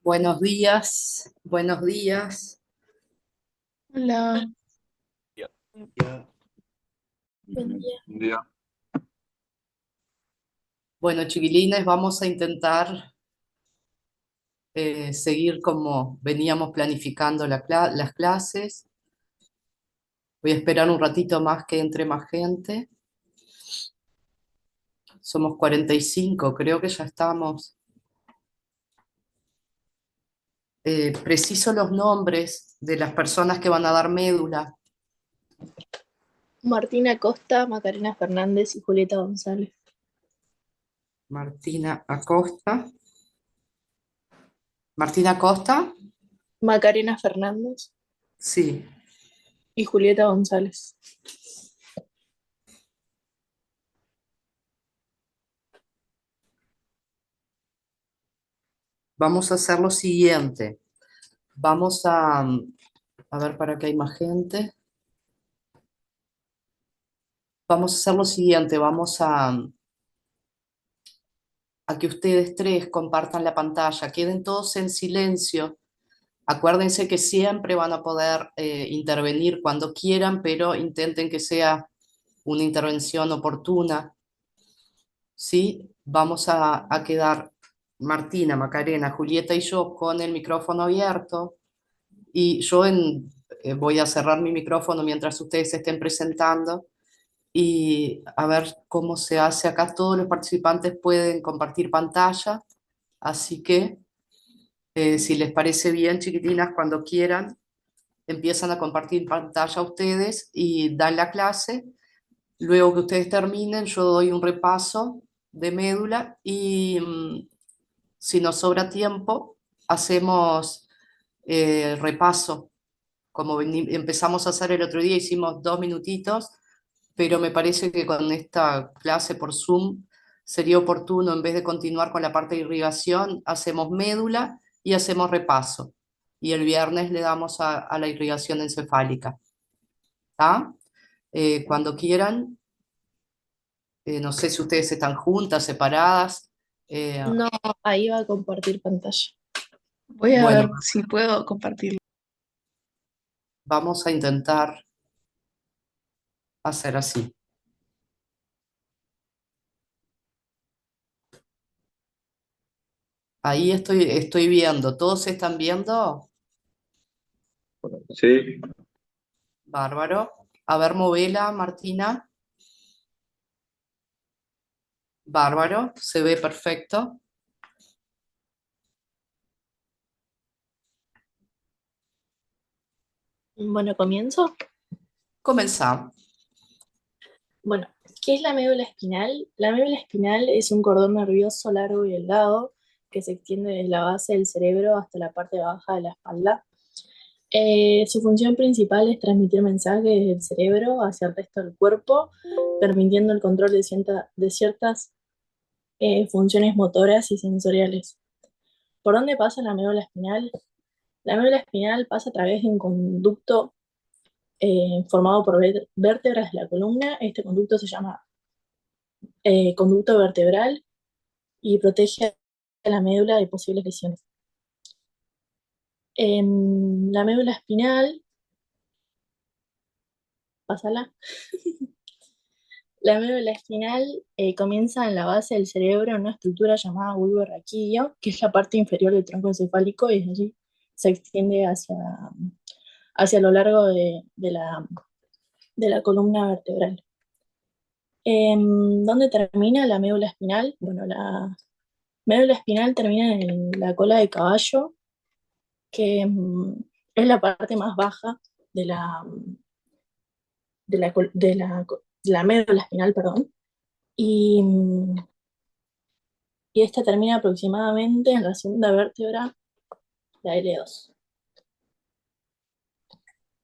Buenos días, buenos días. Hola, Ya, ya. buen día. Ya. Bueno, chiquilines, vamos a intentar seguir como veníamos planificando las clases. Voy a esperar un ratito más que entre más gente. Somos 45, creo que ya estamos. Preciso los nombres de las personas que van a dar médula. Martina Costa, Macarena Fernández y Julieta González. Martina Acosta. Martina Acosta, Macarena Fernández sí. y Julieta González. Vamos a hacer lo siguiente. Vamos a ver para qué hay más gente. Vamos a hacer lo siguiente, vamos a que ustedes tres compartan la pantalla, queden todos en silencio. Acuérdense que siempre van a poder intervenir cuando quieran, pero intenten que sea una intervención oportuna, ¿sí? Vamos a quedar Martina, Macarena, Julieta y yo con el micrófono abierto y voy a cerrar mi micrófono mientras ustedes se estén presentando y a ver cómo se hace acá. Todos los participantes pueden compartir pantalla, así que si les parece bien, chiquitinas, cuando quieran, empiezan a compartir pantalla ustedes y dan la clase. Luego que ustedes terminen, yo doy un repaso de médula y si nos sobra tiempo, hacemos el repaso. Como empezamos a hacer el otro día, hicimos 2 minutitos, pero me parece que con esta clase por Zoom sería oportuno, en vez de continuar con la parte de irrigación, hacemos médula y hacemos repaso. Y el viernes le damos a la irrigación encefálica. ¿Está? Cuando quieran, no sé si ustedes están juntas, separadas. eh, No, ahí va a compartir pantalla. Voy a bueno, ver si puedo compartirlo. vamos a intentar hacer así. Ahí estoy viendo. ¿Todos se están viendo? Sí, Bárbaro. A ver, movela, Martina. Bárbaro, se ve perfecto. Bueno, comienzo. Comenzamos. Bueno, ¿qué es la médula espinal? La médula espinal es un cordón nervioso largo y delgado que se extiende desde la base del cerebro hasta la parte baja de la espalda. Su función principal es transmitir mensajes desde el cerebro hacia el resto del cuerpo, permitiendo el control de ciertas funciones motoras y sensoriales. ¿Por dónde pasa la médula espinal? La médula espinal pasa a través de un conducto formado por vértebras de la columna. Este conducto se llama conducto vertebral y protege a la médula de posibles lesiones. La médula espinal, pásala. La médula espinal comienza en la base del cerebro en una estructura llamada bulbo raquídeo, que es la parte inferior del tronco encefálico, y desde allí se extiende hacia lo largo de la columna vertebral. ¿Dónde termina la médula espinal? Bueno, la médula espinal termina en la cola de caballo, que es la parte más baja de la médula espinal, perdón, y, y esta termina aproximadamente en la segunda vértebra, la L2.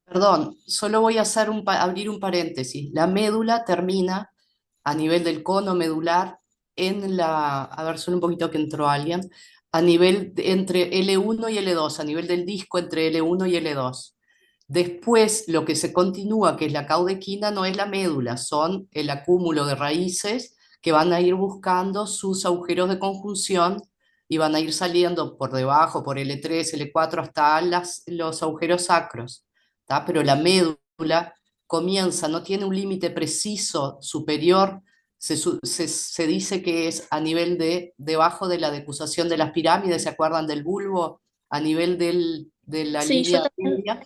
Perdón, solo voy a hacer abrir un paréntesis. La médula termina a nivel del cono medular a ver, solo un poquito que entró alguien, entre L1 y L2, a nivel del disco entre L1 y L2. Después, lo que se continúa, que es la caudequina, no es la médula, son el acúmulo de raíces que van a ir buscando sus agujeros de conjunción y van a ir saliendo por debajo, por L3, L4, hasta los agujeros sacros, ¿tá? Pero la médula comienza, no tiene un límite preciso superior, se dice que es a nivel debajo de la decusación de las pirámides, ¿se acuerdan del bulbo? A nivel de la Sí, yo línea también media.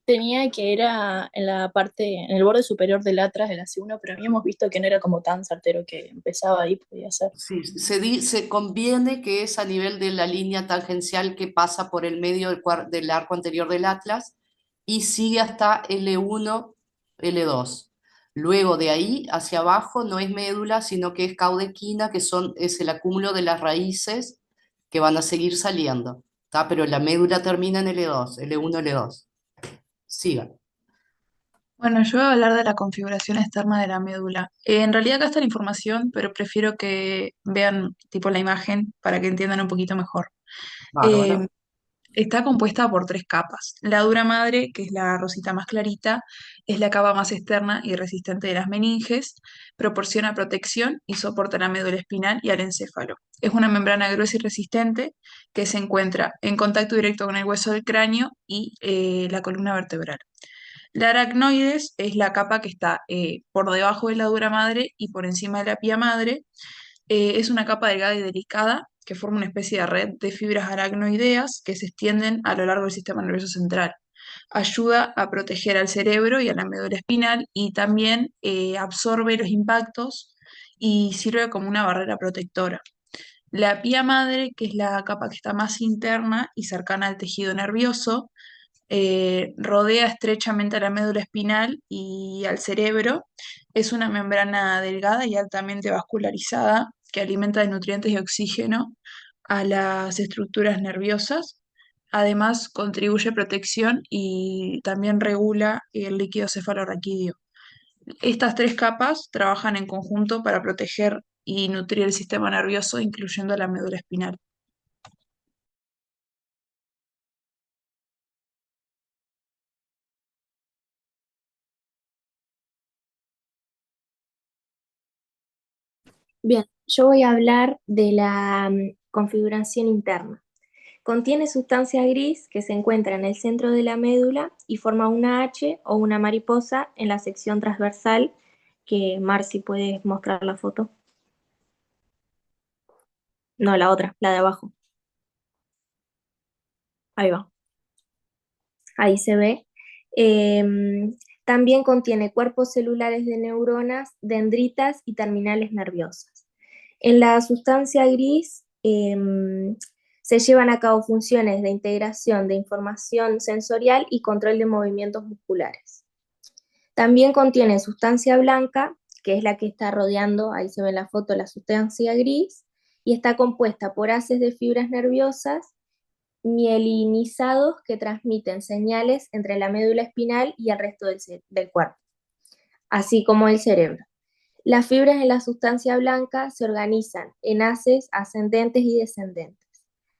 tenía que era en la parte, en el borde superior del atlas de la C1, pero habíamos visto que no era como tan certero que empezaba ahí, podía ser. Sí, se conviene que es a nivel de la línea tangencial que pasa por el medio del arco anterior del Atlas y sigue hasta L1, L2. Luego de ahí hacia abajo no es médula, sino que es caudequina, es el acúmulo de las raíces que van a seguir saliendo, ¿tá? Pero la médula termina en L2, L1, L2. Sigan. Bueno, yo voy a hablar de la configuración externa de la médula. En realidad acá está la información, pero prefiero que vean tipo la imagen para que entiendan un poquito mejor. Bárbaro. Eh, Está compuesta por tres capas. La dura madre, que es la rosita más clarita, es la capa más externa y resistente de las meninges, proporciona protección y soporta la médula espinal y al encéfalo. Es una membrana gruesa y resistente que se encuentra en contacto directo con el hueso del cráneo y la columna vertebral. La aracnoides es la capa que está por debajo de la dura madre y por encima de la pía madre. Es una capa delgada y delicada que forma una especie de red de fibras aracnoideas que se extienden a lo largo del sistema nervioso central. Ayuda a proteger al cerebro y a la médula espinal y también absorbe los impactos y sirve como una barrera protectora. La pía madre, que es la capa que está más interna y cercana al tejido nervioso, rodea estrechamente a la médula espinal y al cerebro. Es una membrana delgada y altamente vascularizada que alimenta de nutrientes y oxígeno a las estructuras nerviosas. Además, contribuye protección y también regula el líquido cefalorraquídeo. Estas tres capas trabajan en conjunto para proteger y nutrir el sistema nervioso, incluyendo la médula espinal. Bien, yo voy a hablar de la configuración interna. Contiene sustancia gris que se encuentra en el centro de la médula y forma una H o una mariposa en la sección transversal, que Marci puede mostrar la foto. No, la otra, la de abajo. Ahí va, ahí se ve. También contiene cuerpos celulares de neuronas, dendritas y terminales nerviosas. En la sustancia gris se llevan a cabo funciones de integración de información sensorial y control de movimientos musculares. También contiene sustancia blanca, que es la que está rodeando, ahí se ve en la foto, la sustancia gris, y está compuesta por haces de fibras nerviosas mielinizados que transmiten señales entre la médula espinal y el resto del cuerpo, así como el cerebro. Las fibras en la sustancia blanca se organizan en haces ascendentes y descendentes,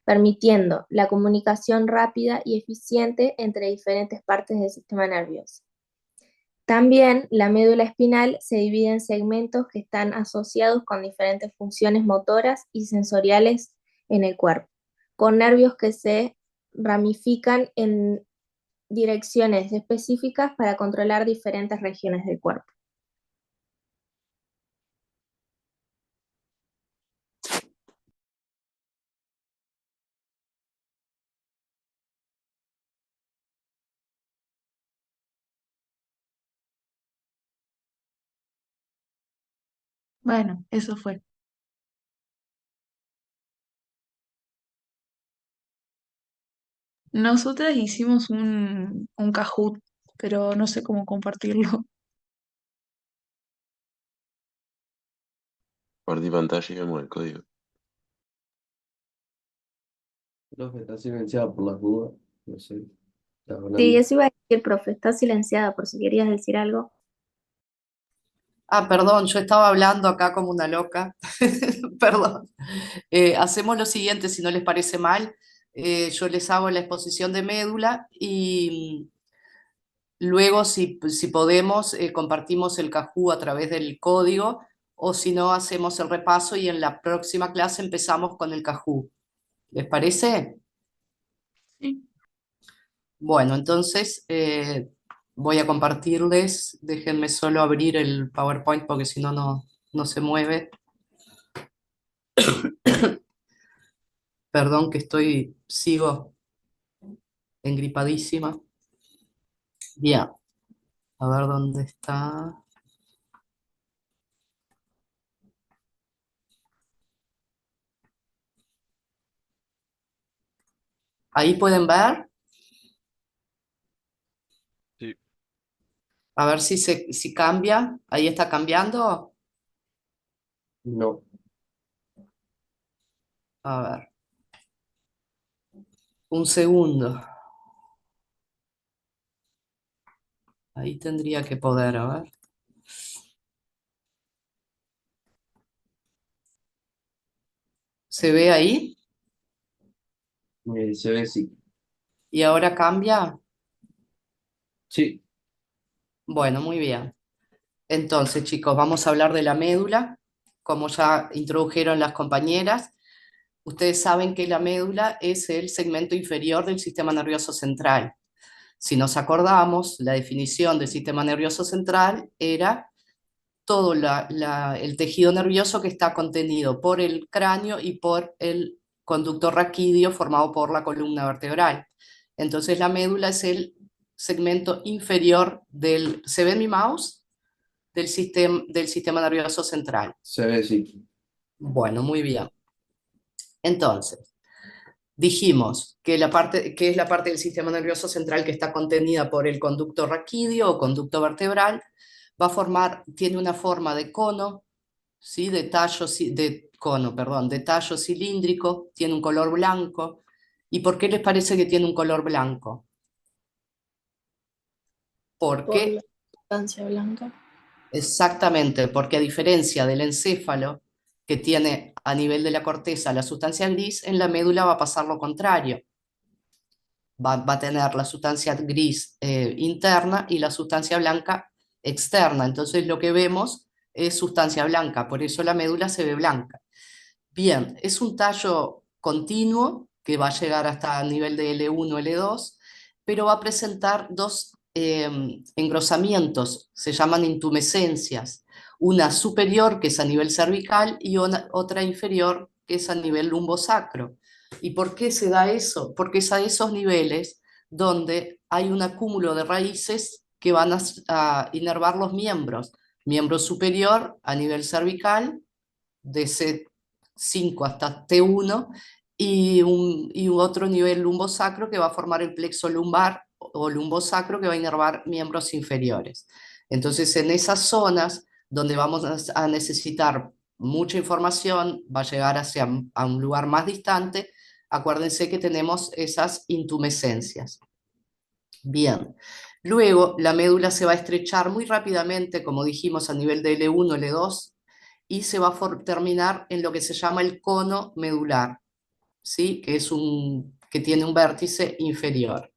permitiendo la comunicación rápida y eficiente entre diferentes partes del sistema nervioso. También la médula espinal se divide en segmentos que están asociados con diferentes funciones motoras y sensoriales en el cuerpo, con nervios que se ramifican en direcciones específicas para controlar diferentes regiones del cuerpo. Bueno, eso fue. Nosotras hicimos un Kahoot, pero no sé cómo compartirlo. Compartí pantalla y vemos el código. Profe, está silenciado por las dudas. No sé. ¿Estás Sí, hablando? eso iba a decir, profe, está silenciada por si querías decir algo. Ah, perdón, yo estaba hablando acá como una loca. Perdón. Hacemos lo siguiente, si no les parece mal. Yo les hago la exposición de médula y luego, si podemos, compartimos el Kahoot a través del código o si no, hacemos el repaso y en la próxima clase empezamos con el Kahoot. ¿Les parece? Sí. Bueno, entonces voy a compartirles. Déjenme solo abrir el PowerPoint porque si no, no se mueve. Perdón que sigo engripadísima. Bien, a ver dónde está. Ahí pueden ver, Sí. a ver si cambia. Ahí está cambiando. No. A ver, un segundo. Ahí tendría que poder, a ver. ¿Se ve ahí? Se ve sí. ¿Y ahora cambia? Sí. Bueno, muy bien. Entonces, chicos, vamos a hablar de la médula. Como ya introdujeron las compañeras, ustedes saben que la médula es el segmento inferior del sistema nervioso central. Si nos acordamos, la definición del sistema nervioso central era todo el tejido nervioso que está contenido por el cráneo y por el conducto raquídeo formado por la columna vertebral. Entonces la médula es el segmento inferior del, ¿se ve mi mouse? Del sistema nervioso central. Se ve sí. Bueno, muy bien. Entonces, dijimos que que es la parte del sistema nervioso central que está contenida por el conducto raquídeo o conducto vertebral, tiene una forma de cono, ¿sí? De cono, perdón, de tallo cilíndrico, tiene un color blanco. ¿Y por qué les parece que tiene un color blanco? por la Porque, sustancia blanca. exactamente, porque a diferencia del encéfalo, que tiene a nivel de la corteza la sustancia gris, en la médula va a pasar lo contrario. Va a tener la sustancia gris interna y la sustancia blanca externa. Entonces lo que vemos es sustancia blanca, por eso la médula se ve blanca. Bien, es un tallo continuo que va a llegar hasta el nivel de L1, L2, pero va a presentar dos engrosamientos, se llaman intumescencias. Una superior, que es a nivel cervical, y otra inferior, que es a nivel lumbosacro. ¿Y por qué se da eso? Porque es a esos niveles donde hay un acúmulo de raíces que van a inervar los miembros. Miembro superior a nivel cervical, de C5 hasta T1, y un otro nivel lumbosacro que va a formar el plexo lumbar o lumbosacro que va a inervar miembros inferiores. Entonces, en esas zonas donde vamos a necesitar mucha información, va a llegar a un lugar más distante, acuérdense que tenemos esas intumescencias. Bien, luego la médula se va a estrechar muy rápidamente, como dijimos, a nivel de L1, L2, y se va a terminar en lo que se llama el cono medular, ¿sí? Que tiene un vértice inferior.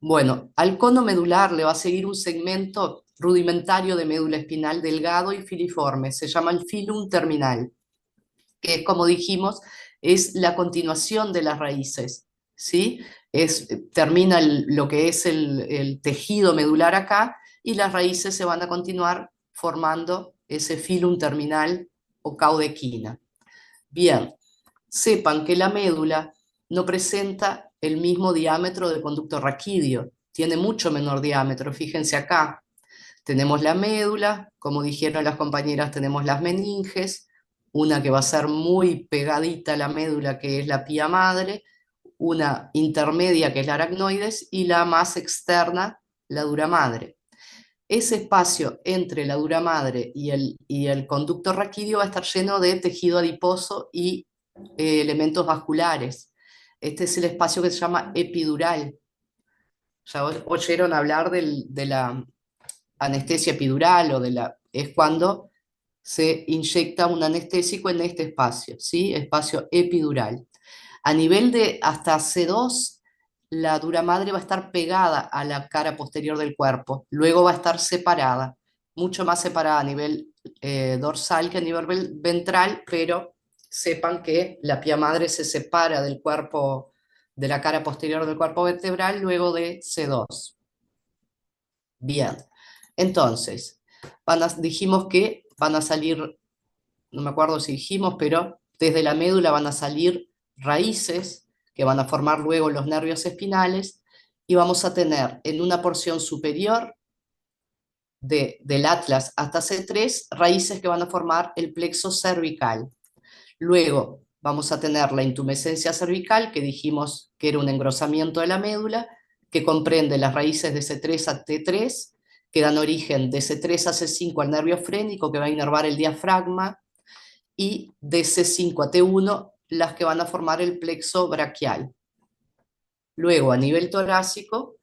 Bueno, al cono medular le va a seguir un segmento rudimentario de médula espinal delgado y filiforme, se llama el filum terminal, que como dijimos, es la continuación de las raíces, ¿sí? Termina lo que es el tejido medular acá y las raíces se van a continuar formando ese filum terminal o caudequina. Bien, sepan que la médula no presenta el mismo diámetro del conducto raquídeo, tiene mucho menor diámetro, fíjense acá. Tenemos la médula, como dijeron las compañeras, tenemos las meninges, una que va a ser muy pegadita a la médula, que es la pía madre, una intermedia, que es la aracnoides, y la más externa, la dura madre. Ese espacio entre la dura madre y el conducto raquídeo va a estar lleno de tejido adiposo y elementos vasculares. Este es el espacio que se llama epidural. Ya oyeron hablar de la anestesia epidural es cuando se inyecta un anestésico en este espacio, ¿sí? Espacio epidural. A nivel de hasta C2, la dura madre va a estar pegada a la cara posterior del cuerpo, luego va a estar separada, mucho más separada a nivel dorsal que a nivel ventral, pero sepan que la pía madre se separa del cuerpo, de la cara posterior del cuerpo vertebral luego de C2. Bien, entonces, dijimos que van a salir, no me acuerdo si dijimos, pero desde la médula van a salir raíces que van a formar luego los nervios espinales y vamos a tener en una porción superior del atlas hasta C3 raíces que van a formar el plexo cervical. Luego vamos a tener la intumescencia cervical, que dijimos que era un engrosamiento de la médula, que comprende las raíces de C3 a T3, que dan origen de C3 a C5 al nervio frénico, que va a inervar el diafragma, y de C5 a T1, las que van a formar el plexo braquial. Luego, a nivel torácico,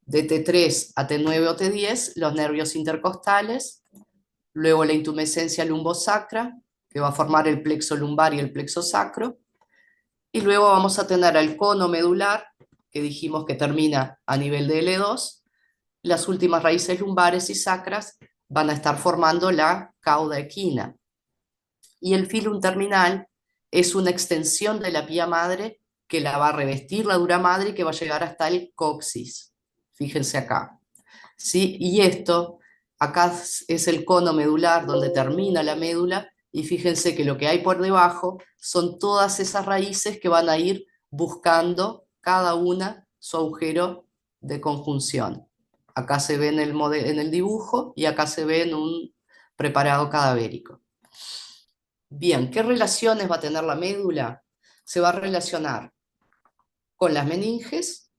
de T3 a T9 o T10, los nervios intercostales, luego la intumescencia lumbosacra, que va a formar el plexo lumbar y el plexo sacro, y luego vamos a tener al cono medular, que dijimos que termina a nivel de L2, las últimas raíces lumbares y sacras van a estar formando la cauda equina. Y el filum terminal es una extensión de la pía madre que la va a revestir la dura madre y que va a llegar hasta el coxis. Fíjense acá. ¿Sí? Y esto, acá es el cono medular donde termina la médula, y fíjense que lo que hay por debajo son todas esas raíces que van a ir buscando cada una su agujero de conjunción. Acá se ve en el dibujo y acá se ve en un preparado cadavérico. Bien, ¿qué relaciones va a tener la médula? Se va a relacionar con las meninges,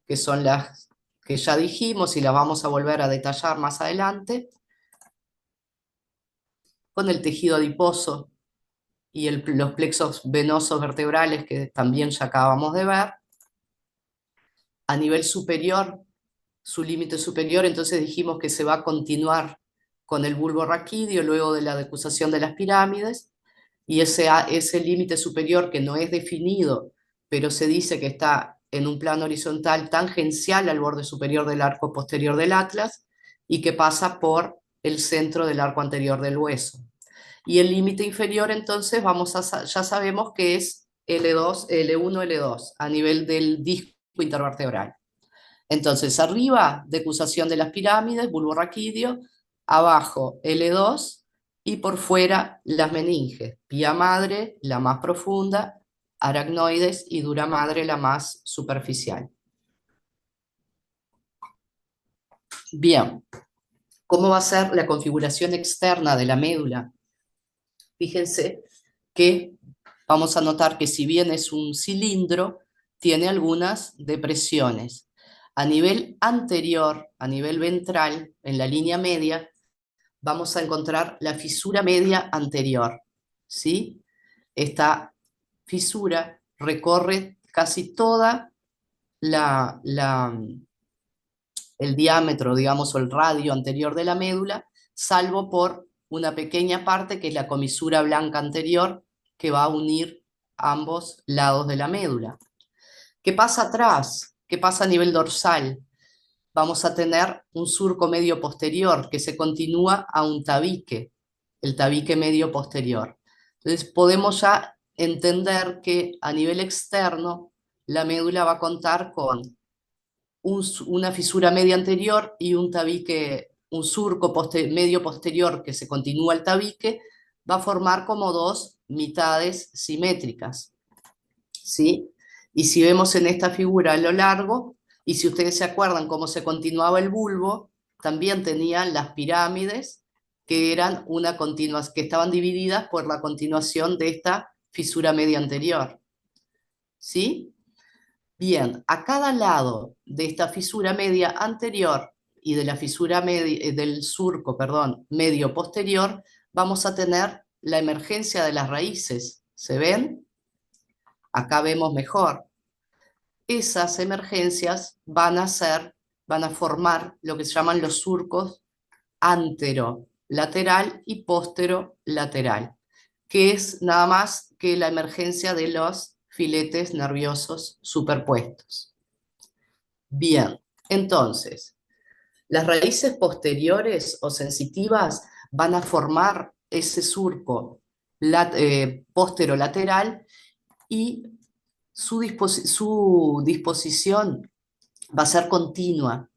que son las que ya dijimos y las vamos a volver a detallar más adelante, con el tejido adiposo y los plexos venosos vertebrales que también ya acabamos de ver. A nivel superior, su límite superior, entonces dijimos que se va a continuar con el bulbo raquídeo luego de la decusación de las pirámides, y ese límite superior que no es definido, pero se dice que está en un plano horizontal tangencial al borde superior del arco posterior del atlas y que pasa por el centro del arco anterior del hueso. Y el límite inferior entonces ya sabemos que es L2, L1, L2 a nivel del disco intervertebral. Entonces arriba, decusación de las pirámides, bulbo raquídeo, abajo L2 y por fuera las meninges, pía madre, la más profunda, aracnoides y dura madre, la más superficial. Bien, ¿cómo va a ser la configuración externa de la médula? Fíjense que vamos a notar que si bien es un cilindro, tiene algunas depresiones. A nivel anterior, a nivel ventral, en la línea media, vamos a encontrar la fisura media anterior, ¿sí? Esta fisura recorre casi toda el diámetro, digamos, o el radio anterior de la médula, salvo por una pequeña parte que es la comisura blanca anterior que va a unir ambos lados de la médula. ¿Qué pasa atrás? ¿Qué pasa a nivel dorsal? Vamos a tener un surco medio posterior que se continúa a un tabique, el tabique medio posterior. Entonces podemos ya entender que a nivel externo la médula va a contar con una fisura media anterior y un tabique, un surco medio posterior que se continúa al tabique, va a formar como dos mitades simétricas, ¿sí? Y si vemos en esta figura a lo largo, y si ustedes se acuerdan cómo se continuaba el bulbo, también tenían las pirámides que eran que estaban divididas por la continuación de esta fisura media anterior, ¿sí? Bien, a cada lado de esta fisura media anterior y de la fisura del surco, perdón, medio posterior, vamos a tener la emergencia de las raíces. ¿Se ven? Acá vemos mejor. Esas emergencias van a formar lo que se llaman los surcos anterolateral y posterolateral, que es nada más que la emergencia de los filetes nerviosos superpuestos. Bien, entonces, las raíces posteriores o sensitivas van a formar ese surco posterolateral, y su disposición va a ser continua.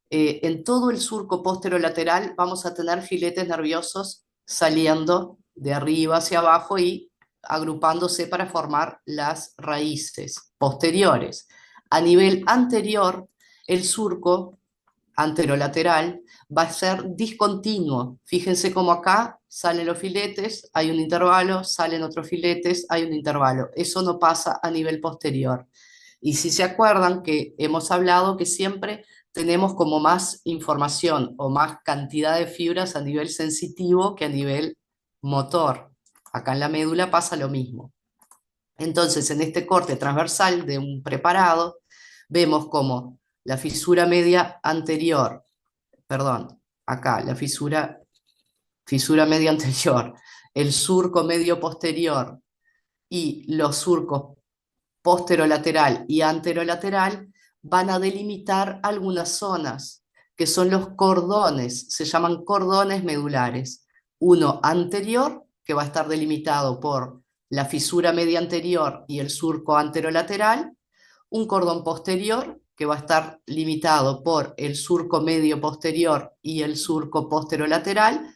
En todo el surco posterolateral vamos a tener filetes nerviosos saliendo de arriba hacia abajo y agrupándose para formar las raíces posteriores. A nivel anterior, el surco anterolateral va a ser discontinuo. Fíjense cómo acá salen los filetes, hay un intervalo, salen otros filetes, hay un intervalo. Eso no pasa a nivel posterior. Y si se acuerdan que hemos hablado que siempre tenemos como más información o más cantidad de fibras a nivel sensitivo que a nivel motor. Acá en la médula pasa lo mismo. Entonces, en este corte transversal de un preparado, vemos como la fisura media anterior, perdón, acá la fisura media anterior, el surco medio posterior y los surcos posterolateral y anterolateral van a delimitar algunas zonas, que son los cordones, se llaman cordones medulares. Uno anterior, que va a estar delimitado por la fisura media anterior y el surco anterolateral, un cordón posterior, que va a estar limitado por el surco medio posterior y el surco posterolateral,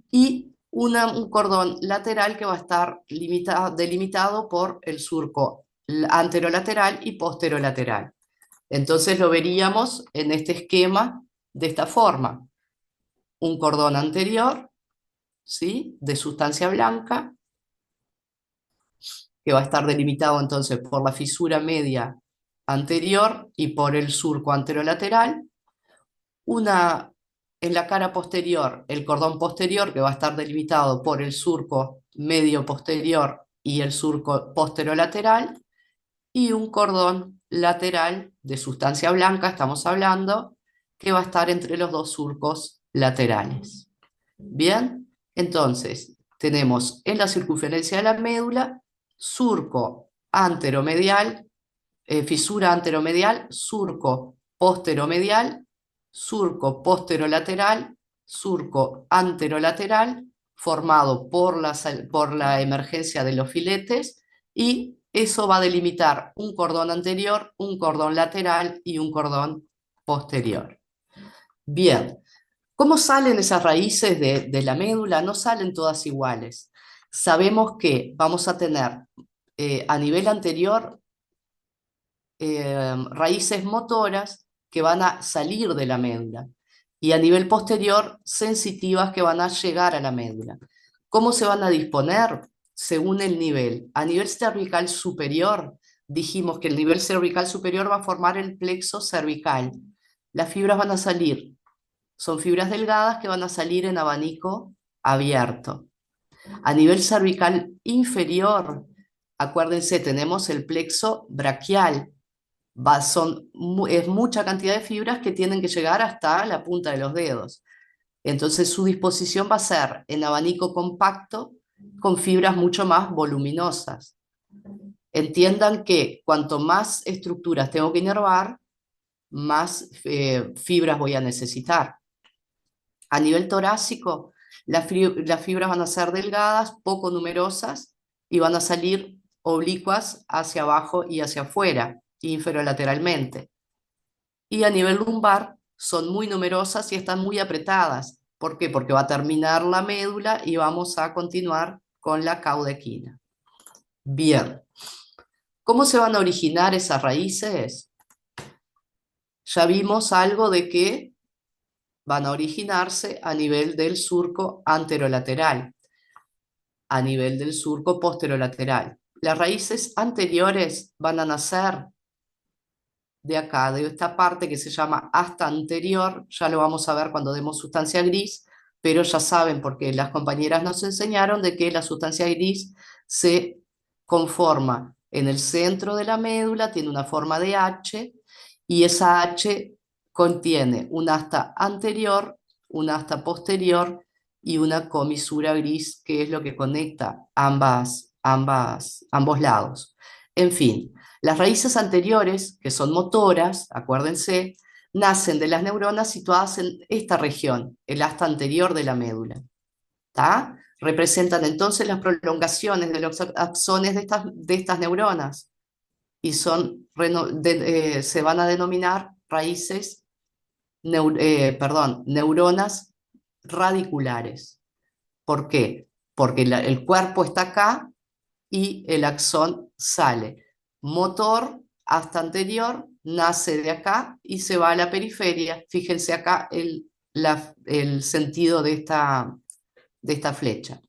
y un cordón lateral que va a estar delimitado por el surco anterolateral y posterolateral. Entonces lo veríamos en este esquema de esta forma. Un cordón anterior, ¿sí?, de sustancia blanca, que va a estar delimitado entonces por la fisura media anterior y por el surco anterolateral. En la cara posterior, el cordón posterior, que va a estar delimitado por el surco medio posterior y el surco posterolateral, y un cordón lateral de sustancia blanca, estamos hablando, que va a estar entre los dos surcos laterales. Bien, entonces tenemos en la circunferencia de la médula surco anteromedial, fisura anteromedial, surco posteromedial, surco posterolateral, surco anterolateral, formado por la emergencia de los filetes, y eso va a delimitar un cordón anterior, un cordón lateral y un cordón posterior. Bien, ¿cómo salen esas raíces de la médula? No salen todas iguales. Sabemos que vamos a tener a nivel anterior raíces motoras que van a salir de la médula, y a nivel posterior sensitivas que van a llegar a la médula. ¿Cómo se van a disponer? Según el nivel. A nivel cervical superior, dijimos que el nivel cervical superior va a formar el plexo cervical. Las fibras van a salir, son fibras delgadas que van a salir en abanico abierto. A nivel cervical inferior, acuérdense, tenemos el plexo braquial. Es mucha cantidad de fibras que tienen que llegar hasta la punta de los dedos. Entonces su disposición va a ser en abanico compacto con fibras mucho más voluminosas. Entiendan que cuanto más estructuras tengo que inervar, más fibras voy a necesitar. A nivel torácico, las fibras van a ser delgadas, poco numerosas, y van a salir oblicuas hacia abajo y hacia afuera, inferolateralmente. Y a nivel lumbar son muy numerosas y están muy apretadas. ¿Por qué? Porque va a terminar la médula y vamos a continuar con la cauda equina. Bien. ¿Cómo se van a originar esas raíces? Ya vimos algo de que van a originarse a nivel del surco anterolateral, a nivel del surco posterolateral. Las raíces anteriores van a nacer de acá, de esta parte que se llama asta anterior. Ya lo vamos a ver cuando demos sustancia gris, pero ya saben, porque las compañeras nos enseñaron, de que la sustancia gris se conforma en el centro de la médula, tiene una forma de H, y esa H contiene un asta anterior, un asta posterior y una comisura gris, que es lo que conecta ambos lados. En fin, las raíces anteriores, que son motoras, acuérdense, nacen de las neuronas situadas en esta región, el asta anterior de la médula. ¿Tá? representan entonces las prolongaciones de los axones de estas neuronas y se van a denominar neuronas radiculares. ¿Por qué? Porque el cuerpo está acá y el axón sale. Motor hasta anterior, nace de acá y se va a la periferia. Fíjense acá el sentido de esta flecha.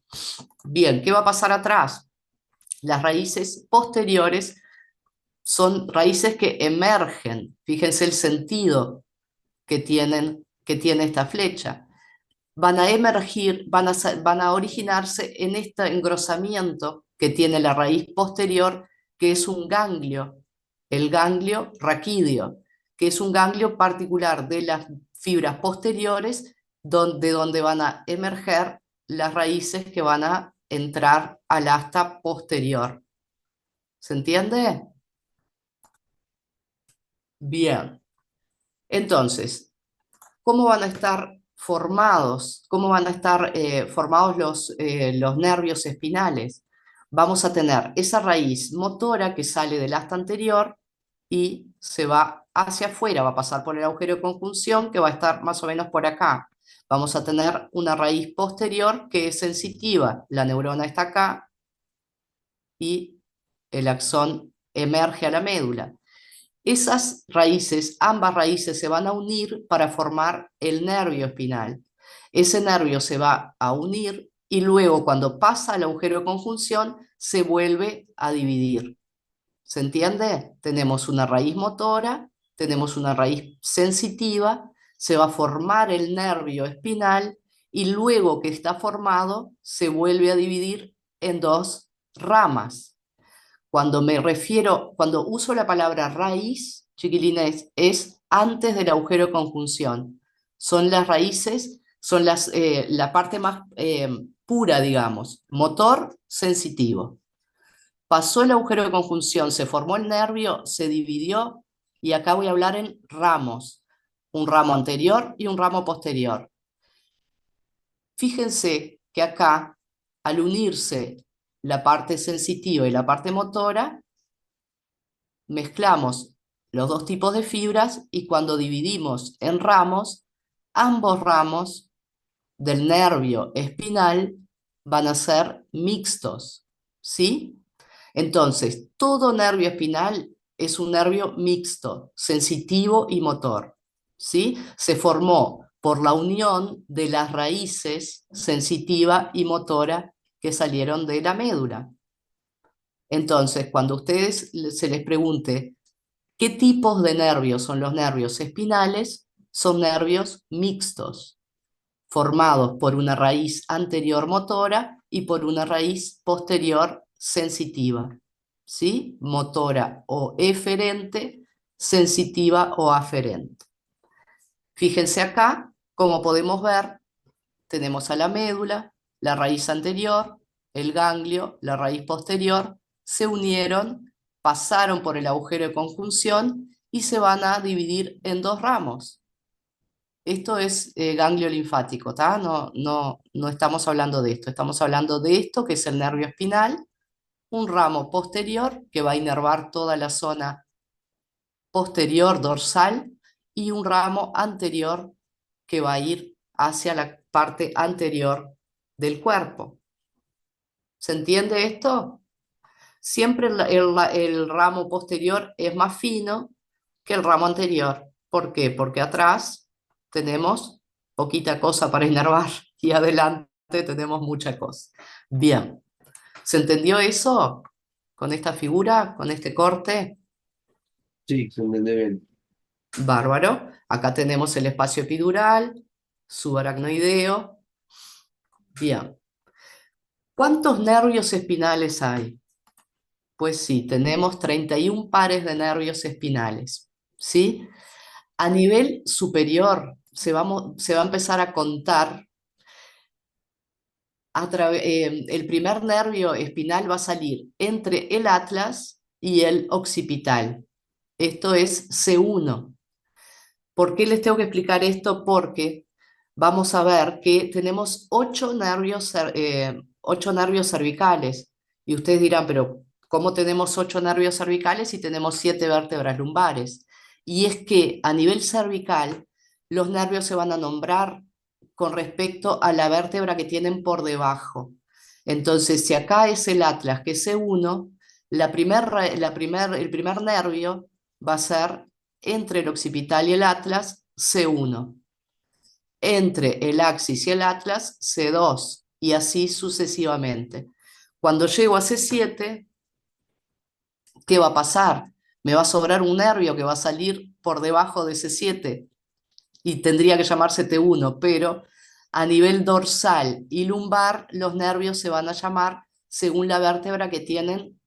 Bien, ¿qué va a pasar atrás? Las raíces posteriores son raíces que emergen. Fíjense el sentido que tiene esta flecha. Van a emergir, van a originarse en este engrosamiento que tiene la raíz posterior, que es un ganglio, el ganglio raquídeo, que es un ganglio particular de las fibras posteriores, de donde van a emerger las raíces que van a entrar al asta posterior. ¿Se entiende? Bien. Entonces, ¿cómo van a estar formados? ¿Cómo van a estar formados los nervios espinales? Vamos a tener esa raíz motora que sale del asta anterior y se va hacia afuera, va a pasar por el agujero de conjunción que va a estar más o menos por acá. Vamos a tener una raíz posterior que es sensitiva, la neurona está acá y el axón emerge a la médula. Esas raíces, ambas raíces se van a unir para formar el nervio espinal. Ese nervio se va a unir y luego cuando pasa al agujero de conjunción se vuelve a dividir. ¿Se entiende? Tenemos una raíz motora, tenemos una raíz sensitiva, se va a formar el nervio espinal y luego que está formado se vuelve a dividir en dos ramas. Cuando uso la palabra raíz, chiquilines, es antes del agujero de conjunción. Son las raíces, son la parte más pura, digamos, motor sensitivo. Pasó el agujero de conjunción, se formó el nervio, se dividió, y acá voy a hablar en ramos, un ramo anterior y un ramo posterior. Fíjense que acá, al unirse la parte sensitiva y la parte motora, mezclamos los dos tipos de fibras y cuando dividimos en ramos, ambos ramos del nervio espinal van a ser mixtos, ¿sí? Entonces, todo nervio espinal es un nervio mixto, sensitivo y motor, ¿sí? Se formó por la unión de las raíces sensitiva y motora que salieron de la médula. Entonces, cuando a ustedes se les pregunte qué tipos de nervios son los nervios espinales, son nervios mixtos, formados por una raíz anterior motora y por una raíz posterior sensitiva, ¿sí? Motora o eferente, sensitiva o aferente. Fíjense acá, como podemos ver, tenemos a la médula, la raíz anterior, el ganglio, la raíz posterior, se unieron, pasaron por el agujero de conjunción y se van a dividir en dos ramos. Esto es ganglio linfático, ¿tá? No estamos hablando de esto, estamos hablando de esto que es el nervio espinal, un ramo posterior que va a inervar toda la zona posterior dorsal y un ramo anterior que va a ir hacia la parte anterior del cuerpo. ¿Se entiende esto? Siempre el ramo posterior es más fino que el ramo anterior. ¿Por qué? Porque atrás tenemos poquita cosa para inervar y adelante tenemos mucha cosa. Bien, ¿se entendió eso? Con esta figura, con este corte. Sí, se entiende bien. Bárbaro. Acá tenemos el espacio epidural, subaracnoideo. Bien. ¿Cuántos nervios espinales hay? Pues sí, tenemos 31 pares de nervios espinales, ¿sí? A nivel superior se va a empezar a contar, el primer nervio espinal va a salir entre el atlas y el occipital. Esto es C1. ¿Por qué les tengo que explicar esto? Porque vamos a ver que tenemos 8 nervios cervicales. Y ustedes dirán, pero ¿cómo tenemos 8 nervios cervicales y tenemos 7 vértebras lumbares? Y es que a nivel cervical, los nervios se van a nombrar con respecto a la vértebra que tienen por debajo. Entonces, si acá es el atlas, que es C1, el primer nervio va a ser entre el occipital y el atlas, C1. Entre el axis y el atlas, C2, y así sucesivamente. Cuando llego a C7, ¿qué va a pasar? Me va a sobrar un nervio que va a salir por debajo de C7 y tendría que llamarse T1, pero a nivel dorsal y lumbar los nervios se van a llamar según la vértebra que tienen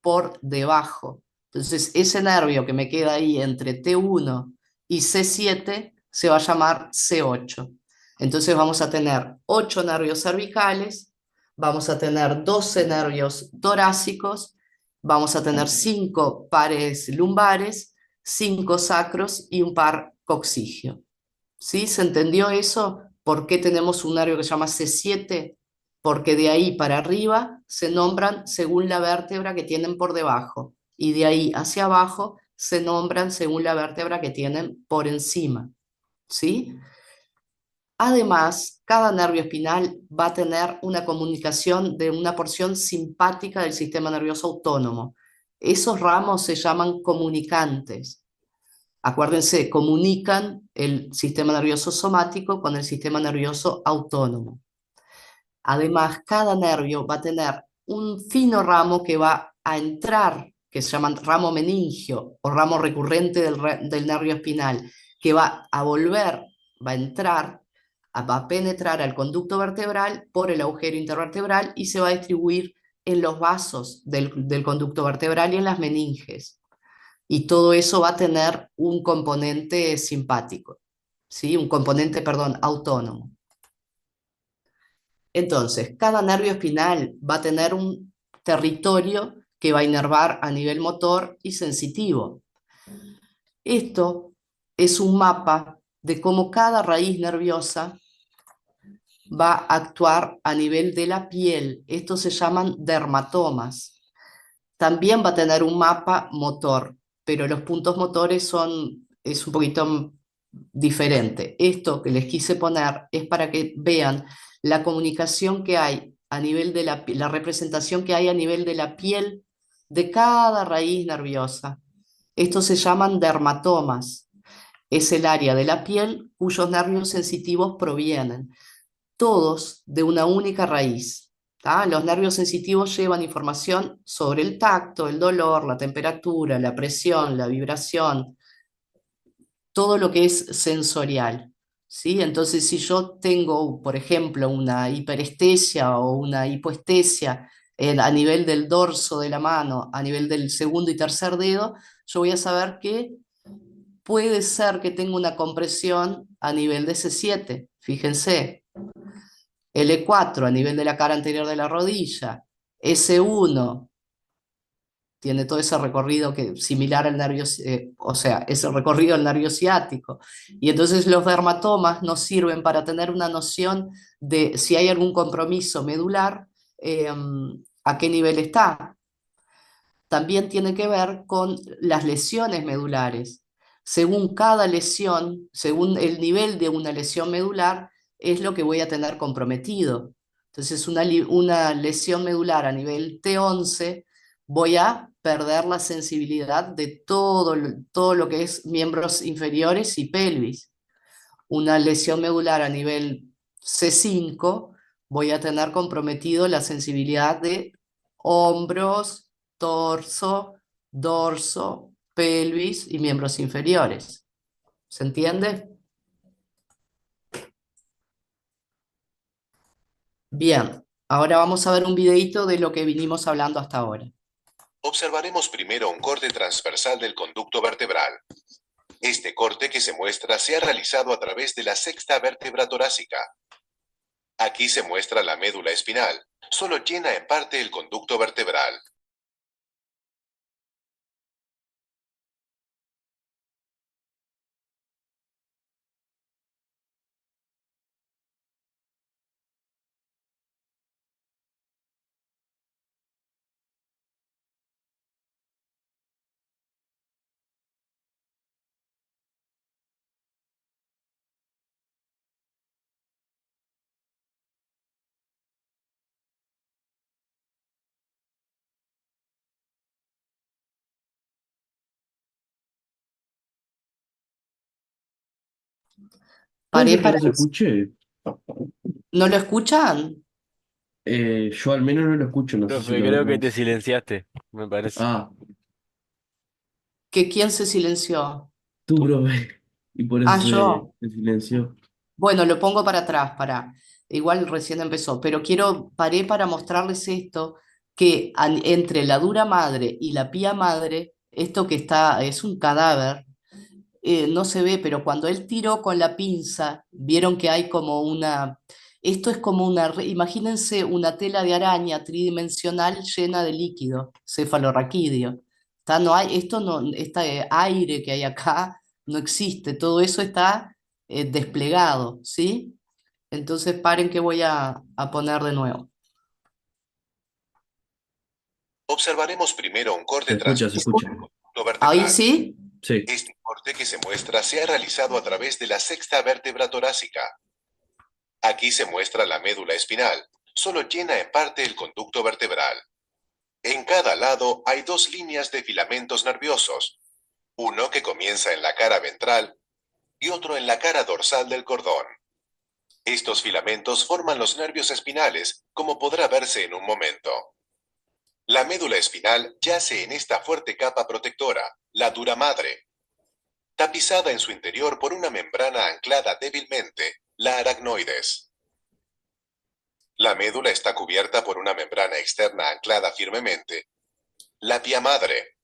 por debajo. Entonces, ese nervio que me queda ahí entre T1 y C7 se va a llamar C8. Entonces vamos a tener 8 nervios cervicales, vamos a tener 12 nervios torácicos, vamos a tener 5 pares lumbares, 5 sacros y un par coxígeo. ¿Sí? ¿Se entendió eso? ¿Por qué tenemos un nervio que se llama C7? Porque de ahí para arriba se nombran según la vértebra que tienen por debajo y de ahí hacia abajo se nombran según la vértebra que tienen por encima. ¿Sí? Además, cada nervio espinal va a tener una comunicación de una porción simpática del sistema nervioso autónomo. Esos ramos se llaman comunicantes. Acuérdense, comunican el sistema nervioso somático con el sistema nervioso autónomo. Además, cada nervio va a tener un fino ramo que va a entrar, que se llama ramo meningio o ramo recurrente del nervio espinal, que va a volver, va a entrar, va a penetrar al conducto vertebral por el agujero intervertebral y se va a distribuir en los vasos del conducto vertebral y en las meninges. Y todo eso va a tener un componente simpático, ¿sí? Un componente, perdón, autónomo. Entonces, cada nervio espinal va a tener un territorio que va a inervar a nivel motor y sensitivo. Esto es un mapa de cómo cada raíz nerviosa va a actuar a nivel de la piel. Estos se llaman dermatomas. También va a tener un mapa motor, pero los puntos motores es un poquito diferente. Esto que les quise poner es para que vean la comunicación que hay a nivel de la representación que hay a nivel de la piel de cada raíz nerviosa. Estos se llaman dermatomas. Es el área de la piel cuyos nervios sensitivos provienen, todos de una única raíz. ¿Tá? Los nervios sensitivos llevan información sobre el tacto, el dolor, la temperatura, la presión, la vibración, todo lo que es sensorial. ¿Sí? Entonces, si yo tengo, por ejemplo, una hiperestesia o una hipoestesia a nivel del dorso de la mano, a nivel del segundo y tercer dedo, yo voy a saber que puede ser que tenga una compresión a nivel de C7. Fíjense, L4 a nivel de la cara anterior de la rodilla, S1 tiene todo ese recorrido similar al nervio, o sea, ese recorrido del nervio ciático. Y entonces los dermatomas nos sirven para tener una noción de si hay algún compromiso medular, a qué nivel está. También tiene que ver con las lesiones medulares. Según cada lesión, según el nivel de una lesión medular, es lo que voy a tener comprometido. Entonces, una lesión medular a nivel T11, voy a perder la sensibilidad de todo lo que es miembros inferiores y pelvis. Una lesión medular a nivel C5, voy a tener comprometido la sensibilidad de hombros, torso, dorso, pelvis y miembros inferiores. ¿Se entiende? Bien, ahora vamos a ver un videíto de lo que vinimos hablando hasta ahora. Observaremos primero un corte transversal del conducto vertebral. Este corte que se muestra se ha realizado a través de la sexta vértebra torácica. Aquí se muestra la médula espinal. Solo llena en parte el conducto vertebral. ¿Puede Paré ser que para... no se escuche? ¿No lo escuchan? Yo al menos no lo escucho, no sé si Profe, los creo que te demás. silenciaste, me parece. Ah, ¿Que quién se silenció? tú, Tú. profe. Y por eso Ah, yo. se silenció. Bueno, lo pongo para atrás, para. Igual recién empezó, pero paré para mostrarles esto, que entre la dura madre y la pía madre, esto que está, es un cadáver, no se ve, pero cuando él tiró con la pinza, vieron que hay como esto es como imagínense una tela de araña tridimensional llena de líquido cefalorraquídeo. No hay, esto no, este aire que hay acá no existe, todo eso está desplegado, ¿sí? Entonces paren que voy a poner de nuevo. Observaremos primero un Se corte escucha, se transversal escucha. del conducto ¿Ahí vertebral. sí? Sí. Este corte que se muestra se ha realizado a través de la sexta vértebra torácica. Aquí se muestra la médula espinal, solo llena en parte el conducto vertebral. En cada lado hay dos líneas de filamentos nerviosos, uno que comienza en la cara ventral y otro en la cara dorsal del cordón. Estos filamentos forman los nervios espinales, como podrá verse en un momento. La médula espinal yace en esta fuerte capa protectora, la dura madre, tapizada en su interior por una membrana anclada débilmente, la aracnoides. La médula está cubierta por una membrana externa anclada firmemente, la pía madre.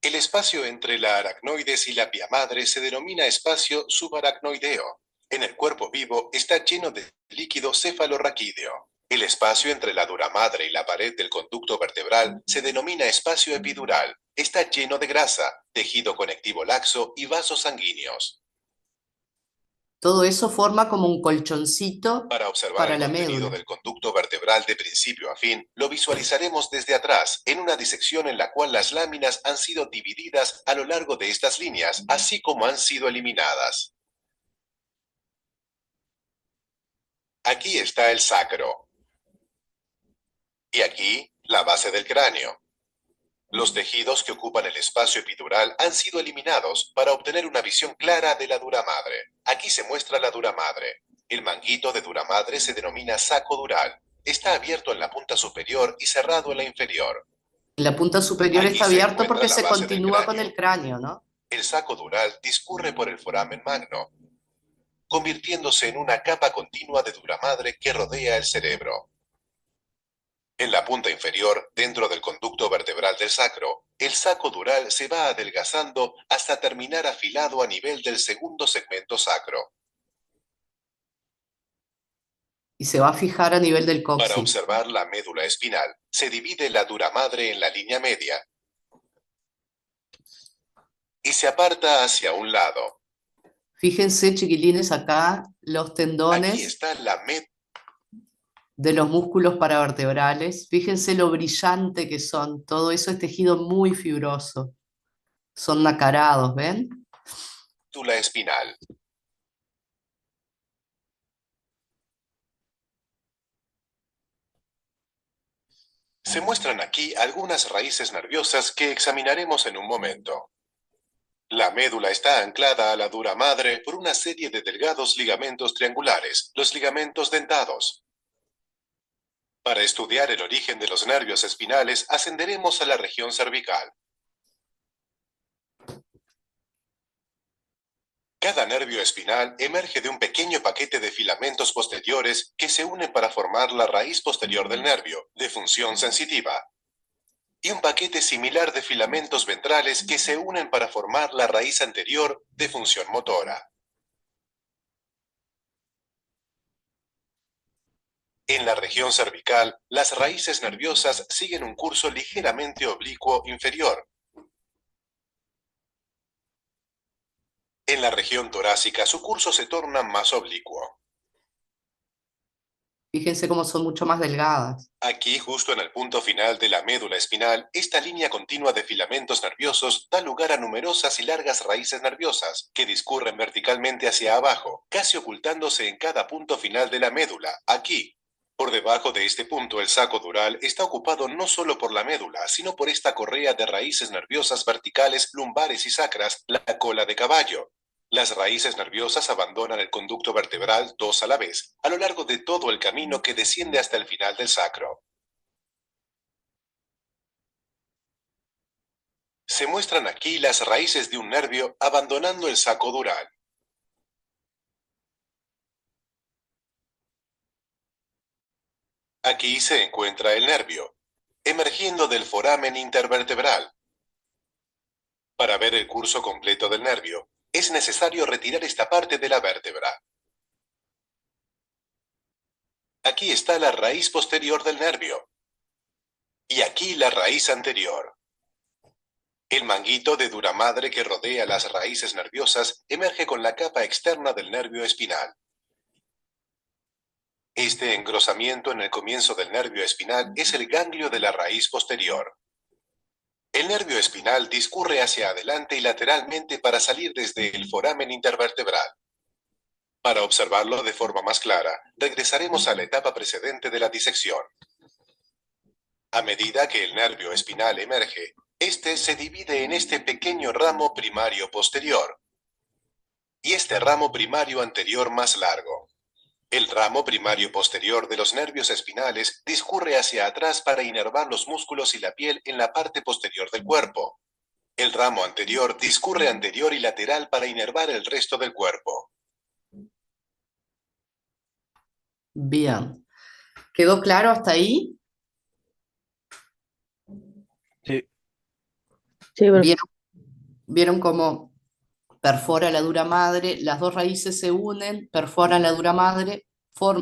El espacio entre la aracnoides y la pía madre se denomina espacio subaracnoideo. En el cuerpo vivo está lleno de líquido cefalorraquídeo. El espacio entre la dura madre y la pared del conducto vertebral se denomina espacio epidural. Está lleno de grasa, tejido conectivo laxo y vasos sanguíneos. Todo eso forma como un colchoncito Para observar para el la contenido médula. del conducto vertebral de principio a fin, lo visualizaremos desde atrás, en una disección en la cual las láminas han sido divididas a lo largo de estas líneas, así como han sido eliminadas. Aquí está el sacro. Y aquí, la base del cráneo. Los tejidos que ocupan el espacio epidural han sido eliminados para obtener una visión clara de la dura madre. Aquí se muestra la dura madre. El manguito de dura madre se denomina saco dural. Está abierto en la punta superior y cerrado en la inferior. La punta superior Aquí está se abierto encuentra porque la se base del continúa con el cráneo. cráneo, ¿no? El saco dural discurre por el foramen magno, convirtiéndose en una capa continua de dura madre que rodea el cerebro. En la punta inferior, dentro del conducto vertebral del sacro, el saco dural se va adelgazando hasta terminar afilado a nivel del segundo segmento sacro. Y se va a fijar a nivel del Para coxis. observar la médula espinal, se divide la dura madre en la línea media y se aparta hacia un lado. Fíjense, chiquilines, acá los Aquí tendones está la médula. de los músculos paravertebrales. Fíjense lo brillante que son. Todo eso es tejido muy fibroso. Son nacarados, ¿ven? Médula espinal. Se muestran aquí algunas raíces nerviosas que examinaremos en un momento. La médula está anclada a la dura madre por una serie de delgados ligamentos triangulares, los ligamentos dentados. Para estudiar el origen de los nervios espinales, ascenderemos a la región cervical. Cada nervio espinal emerge de un pequeño paquete de filamentos posteriores que se unen para formar la raíz posterior del nervio, de función sensitiva, y un paquete similar de filamentos ventrales que se unen para formar la raíz anterior, de función motora. En la región cervical, las raíces nerviosas siguen un curso ligeramente oblicuo inferior. En la región torácica, su curso se torna más oblicuo. Fíjense cómo son mucho más delgadas. Aquí, justo en el punto final de la médula espinal, esta línea continua de filamentos nerviosos da lugar a numerosas y largas raíces nerviosas, que discurren verticalmente hacia abajo, casi ocultándose en cada punto final de la médula, aquí. Por debajo de este punto, el saco dural está ocupado no solo por la médula, sino por esta correa de raíces nerviosas verticales, lumbares y sacras, la cola de caballo. Las raíces nerviosas abandonan el conducto vertebral dos a la vez, a lo largo de todo el camino que desciende hasta el final del sacro. Se muestran aquí las raíces de un nervio abandonando el saco dural. Aquí se encuentra el nervio, emergiendo del foramen intervertebral. Para ver el curso completo del nervio, es necesario retirar esta parte de la vértebra. Aquí está la raíz posterior del nervio. Y aquí la raíz anterior. El manguito de dura madre que rodea las raíces nerviosas emerge con la capa externa del nervio espinal. Este engrosamiento en el comienzo del nervio espinal es el ganglio de la raíz posterior. El nervio espinal discurre hacia adelante y lateralmente para salir desde el foramen intervertebral. Para observarlo de forma más clara, regresaremos a la etapa precedente de la disección. A medida que el nervio espinal emerge, este se divide en este pequeño ramo primario posterior y este ramo primario anterior más largo. El ramo primario posterior de los nervios espinales discurre hacia atrás para inervar los músculos y la piel en la parte posterior del cuerpo. El ramo anterior discurre anterior y lateral para inervar el resto del cuerpo. Bien. ¿Quedó claro hasta ahí? Sí. Sí, bueno. ¿Vieron cómo perfora la dura madre? Las dos raíces se unen, perforan la dura madre,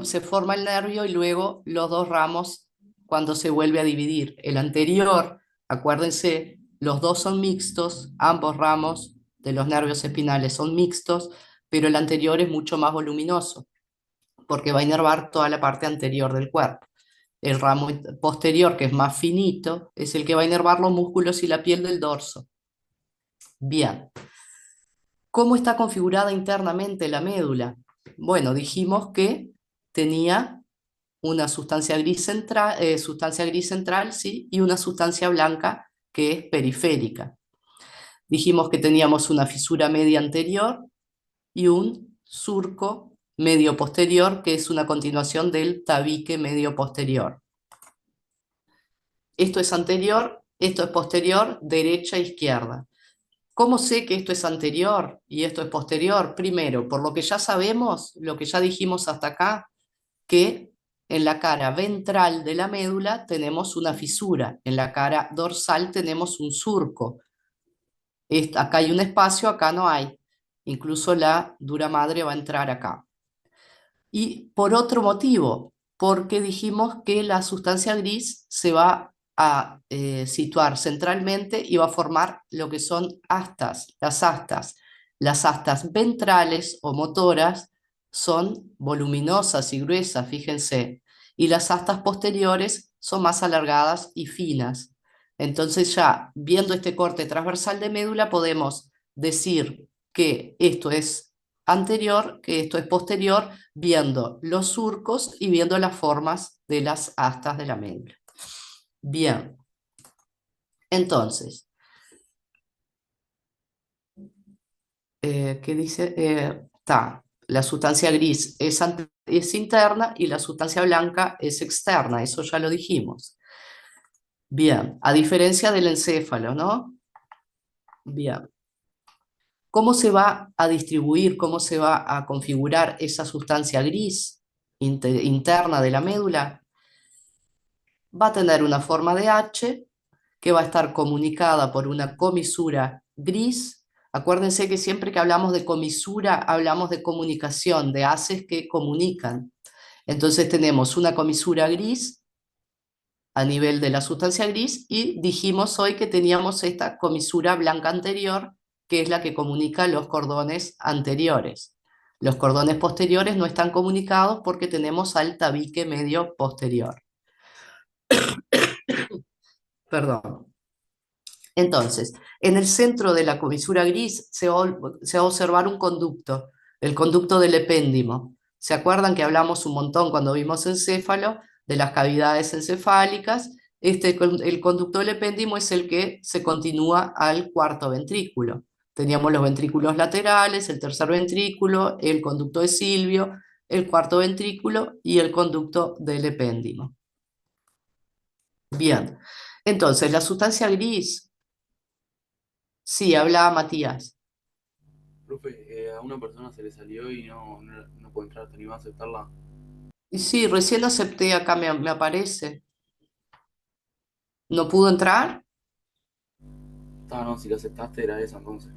se forma el nervio y luego los dos ramos cuando se vuelve a dividir. El anterior, acuérdense, los dos son mixtos, ambos ramos de los nervios espinales son mixtos, pero el anterior es mucho más voluminoso, porque va a inervar toda la parte anterior del cuerpo. El ramo posterior, que es más finito, es el que va a inervar los músculos y la piel del dorso. Bien. ¿Cómo está configurada internamente la médula? Bueno, dijimos que tenía una sustancia gris central, sí, y una sustancia blanca que es periférica. Dijimos que teníamos una fisura media anterior y un surco medio posterior, que es una continuación del tabique medio posterior. Esto es anterior, esto es posterior, derecha e izquierda. ¿Cómo sé que esto es anterior y esto es posterior? Primero, por lo que ya sabemos, lo que ya dijimos hasta acá, que en la cara ventral de la médula tenemos una fisura, en la cara dorsal tenemos un surco. Acá hay un espacio, acá no hay. Incluso la dura madre va a entrar acá. Y por otro motivo, porque dijimos que la sustancia gris se va a situar centralmente y va a formar lo que son astas. Las astas ventrales o motoras son voluminosas y gruesas, fíjense, y las astas posteriores son más alargadas y finas. Entonces ya viendo este corte transversal de médula podemos decir que esto es anterior, que esto es posterior, viendo los surcos y viendo las formas de las astas de la médula. Bien, entonces, ¿qué dice? La sustancia gris es interna y la sustancia blanca es externa, eso ya lo dijimos. Bien, a diferencia del encéfalo, ¿no? Bien. ¿Cómo se va a distribuir, cómo se va a configurar esa sustancia gris interna de la médula? Va a tener una forma de H que va a estar comunicada por una comisura gris. Acuérdense que siempre que hablamos de comisura hablamos de comunicación, de haces que comunican. Entonces tenemos una comisura gris a nivel de la sustancia gris y dijimos hoy que teníamos esta comisura blanca anterior, que es la que comunica los cordones anteriores. Los cordones posteriores no están comunicados porque tenemos al tabique medio posterior. Perdón. Entonces, en el centro de la comisura gris se va a observar un conducto, el conducto del epéndimo, ¿Se acuerdan que hablamos un montón cuando vimos encéfalo de las cavidades encefálicas? El conducto del epéndimo es el que se continúa al cuarto ventrículo. Teníamos los ventrículos laterales, el tercer ventrículo, el conducto de Silvio, el cuarto ventrículo y el conducto del epéndimo. Bien, entonces la sustancia gris, sí, habla Matías. Profe, a una persona se le salió y no puede entrar, ¿te animás a aceptarla? Y sí, recién acepté, acá me aparece. ¿No pudo entrar? Ah, no, si la aceptaste era esa entonces,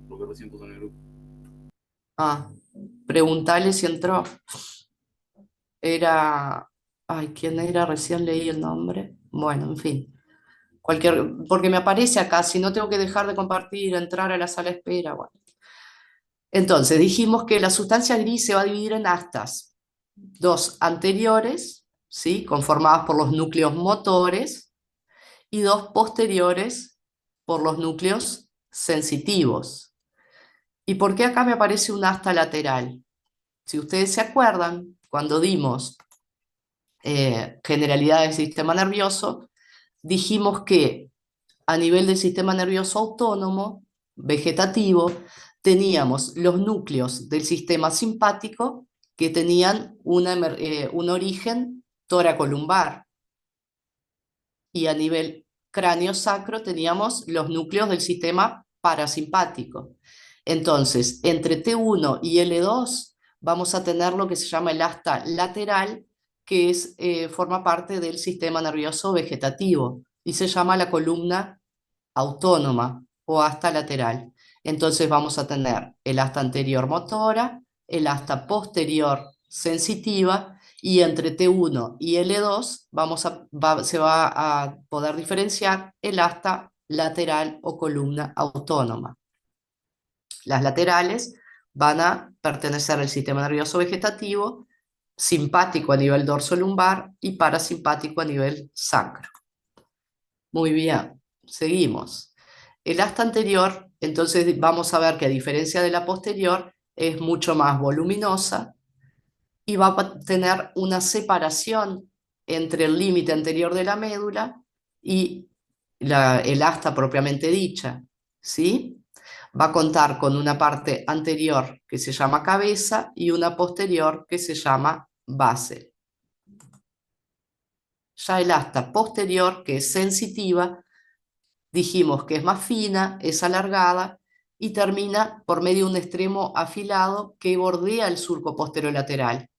porque recién puso en el grupo. Ah, preguntale si entró. Era, ay, ¿quién era? Recién leí el nombre. Bueno, en fin. Porque me aparece acá, si no tengo que dejar de compartir, entrar a la sala de espera. Bueno. Entonces, dijimos que la sustancia gris se va a dividir en astas. Dos anteriores, ¿sí? Conformadas por los núcleos motores, y dos posteriores por los núcleos sensitivos. ¿Y por qué acá me aparece un asta lateral? Si ustedes se acuerdan, cuando dimos generalidades del sistema nervioso, dijimos que a nivel del sistema nervioso autónomo, vegetativo, teníamos los núcleos del sistema simpático que tenían un origen toracolumbar, y a nivel cráneo-sacro teníamos los núcleos del sistema parasimpático. Entonces, entre T1 y L2 vamos a tener lo que se llama el asta lateral, que forma parte del sistema nervioso vegetativo y se llama la columna autónoma o asta lateral. Entonces vamos a tener el asta anterior motora, el asta posterior sensitiva, y entre T1 y L2 se va a poder diferenciar el asta lateral o columna autónoma. Las laterales van a pertenecer al sistema nervioso vegetativo, simpático a nivel dorso-lumbar y parasimpático a nivel sacro. Muy bien, seguimos. El asta anterior, entonces vamos a ver que a diferencia de la posterior, es mucho más voluminosa y va a tener una separación entre el límite anterior de la médula y el asta propiamente dicha, ¿sí? Va a contar con una parte anterior que se llama cabeza y una posterior que se llama base. Ya el asta posterior, que es sensitiva, dijimos que es más fina, es alargada y termina por medio de un extremo afilado que bordea el surco posterolateral.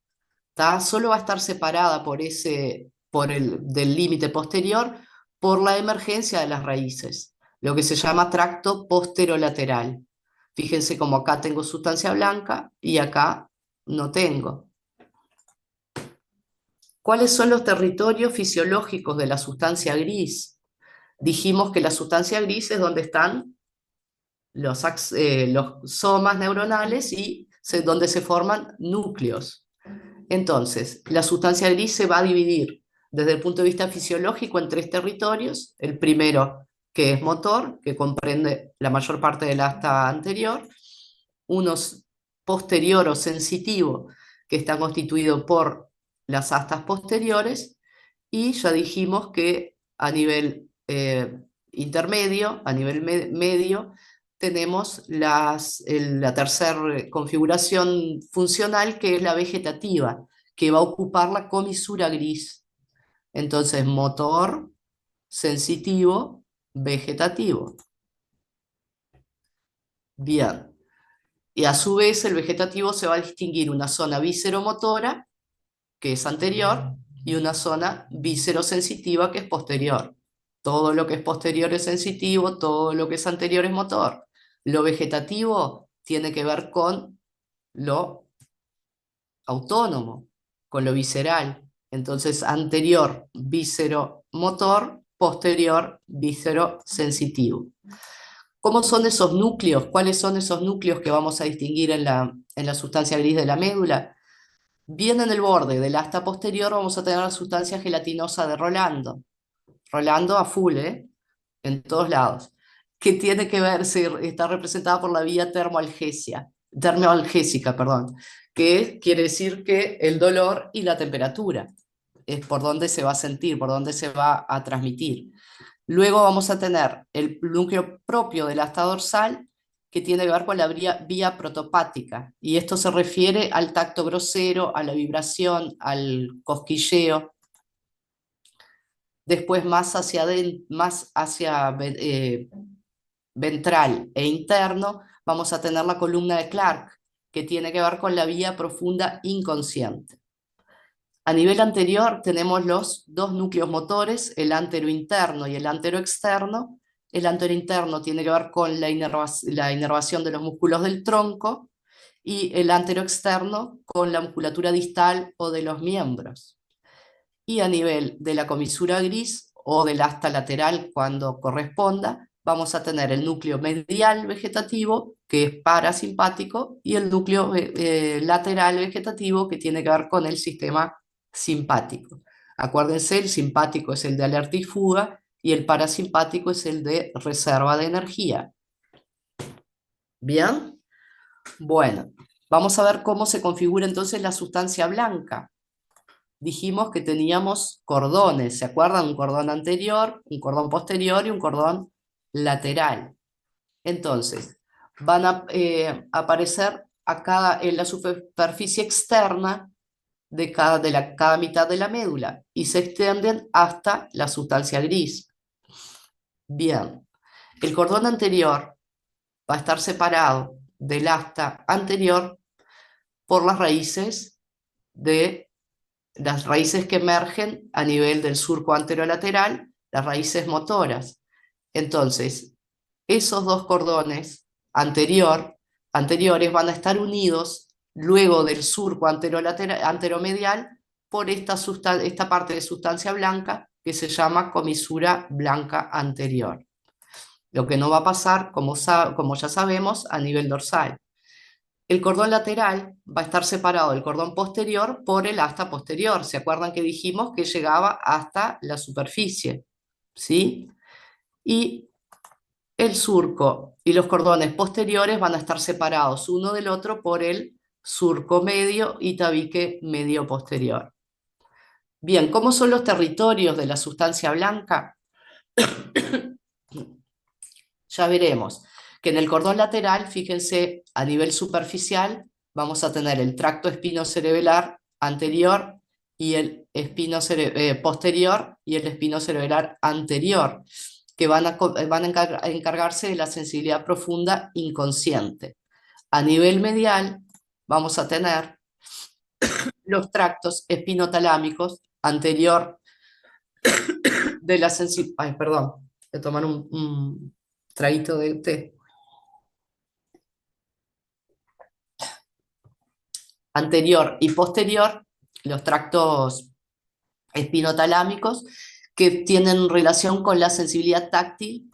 Solo va a estar separada del límite posterior por la emergencia de las raíces, lo que se llama tracto posterolateral. Fíjense como acá tengo sustancia blanca y acá no tengo. ¿Cuáles son los territorios fisiológicos de la sustancia gris? Dijimos que la sustancia gris es donde están los somas neuronales y donde se forman núcleos. Entonces, la sustancia gris se va a dividir desde el punto de vista fisiológico en tres territorios. El primero, que es motor, que comprende la mayor parte del asta anterior, unos posterior o sensitivo, que está constituido por las astas posteriores, y ya dijimos que a nivel intermedio, a nivel medio, tenemos la tercera configuración funcional, que es la vegetativa, que va a ocupar la comisura gris. Entonces, motor, sensitivo, vegetativo. Bien. Y a su vez el vegetativo se va a distinguir una zona visceromotora, que es anterior, y una zona viscerosensitiva, que es posterior. Todo lo que es posterior es sensitivo, todo lo que es anterior es motor. Lo vegetativo tiene que ver con lo autónomo, con lo visceral. Entonces, anterior visceromotor, posterior viscerosensitivo. ¿Cómo son esos núcleos? ¿Cuáles son esos núcleos que vamos a distinguir en la sustancia gris de la médula? Bien en el borde del asta posterior vamos a tener la sustancia gelatinosa de Rolando. Rolando a full, en todos lados. Que tiene que ver, está representada por la vía termoalgesia. termoalgésica, perdón, que quiere decir que el dolor y la temperatura es por donde se va a sentir, por donde se va a transmitir. Luego vamos a tener el núcleo propio del asta dorsal, que tiene que ver con la vía protopática, y esto se refiere al tacto grosero, a la vibración, al cosquilleo. Después más hacia ventral e interno vamos a tener la columna de Clark, que tiene que ver con la vía profunda inconsciente. A nivel anterior tenemos los dos núcleos motores, el antero-interno y el antero-externo. El antero-interno tiene que ver con la inervación de los músculos del tronco, y el antero-externo con la musculatura distal o de los miembros. Y a nivel de la comisura gris o del asta lateral, cuando corresponda, vamos a tener el núcleo medial vegetativo, que es parasimpático, y el núcleo lateral vegetativo, que tiene que ver con el sistema simpático. Acuérdense, el simpático es el de alerta y fuga, y el parasimpático es el de reserva de energía. ¿Bien? Bueno, vamos a ver cómo se configura entonces la sustancia blanca. Dijimos que teníamos cordones, ¿se acuerdan? Un cordón anterior, un cordón posterior y un cordón lateral. Entonces, van a aparecer en la superficie externa de cada mitad de la médula y se extienden hasta la sustancia gris. Bien, el cordón anterior va a estar separado del asta anterior por las raíces que emergen a nivel del surco anterolateral, las raíces motoras. Entonces, esos dos cordones anteriores van a estar unidos luego del surco anteromedial por esta parte de sustancia blanca que se llama comisura blanca anterior. Lo que no va a pasar, como ya sabemos, a nivel dorsal. El cordón lateral va a estar separado del cordón posterior por el asta posterior. ¿Se acuerdan que dijimos que llegaba hasta la superficie? ¿Sí? Y el surco y los cordones posteriores van a estar separados uno del otro por el surco medio y tabique medio posterior. Bien, ¿cómo son los territorios de la sustancia blanca? Ya veremos que en el cordón lateral, fíjense, a nivel superficial, vamos a tener el tracto espinocerebelar anterior y el posterior y el espinocerebelar anterior, que van a encargarse de la sensibilidad profunda inconsciente. A nivel medial vamos a tener los tractos espinotalámicos anterior de la sensibilidad. Ay, perdón, voy a tomar un traguito de té. Anterior y posterior, los tractos espinotalámicos, que tienen relación con la sensibilidad táctil,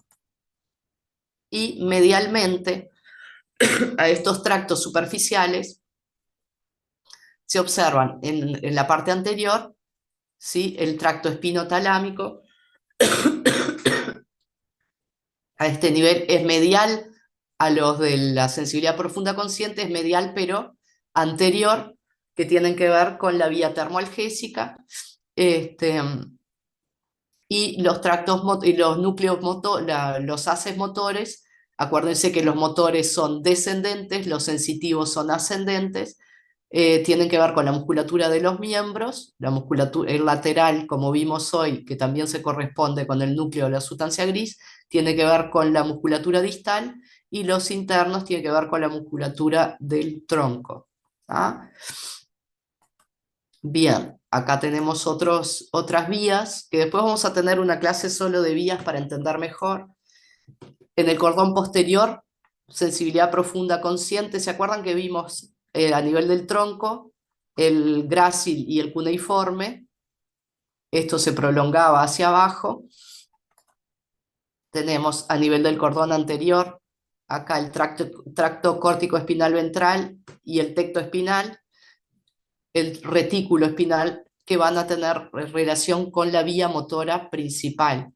y medialmente a estos tractos superficiales se observan en la parte anterior, ¿sí? El tracto espinotalámico a este nivel es medial a los de la sensibilidad profunda consciente, es medial pero anterior, que tienen que ver con la vía termoalgésica, y los tractos y los núcleos los haces motores. Acuérdense que los motores son descendentes, los sensitivos son ascendentes, tienen que ver con la musculatura de los miembros, el lateral, como vimos hoy, que también se corresponde con el núcleo de la sustancia gris, tiene que ver con la musculatura distal, y los internos tienen que ver con la musculatura del tronco. ¿Ah? Bien, acá tenemos otras vías, que después vamos a tener una clase solo de vías para entender mejor. En el cordón posterior, sensibilidad profunda consciente, ¿se acuerdan que vimos a nivel del tronco el grácil y el cuneiforme? Esto se prolongaba hacia abajo. Tenemos a nivel del cordón anterior, acá el tracto córtico espinal ventral y el tecto espinal, el retículo espinal, que van a tener relación con la vía motora principal.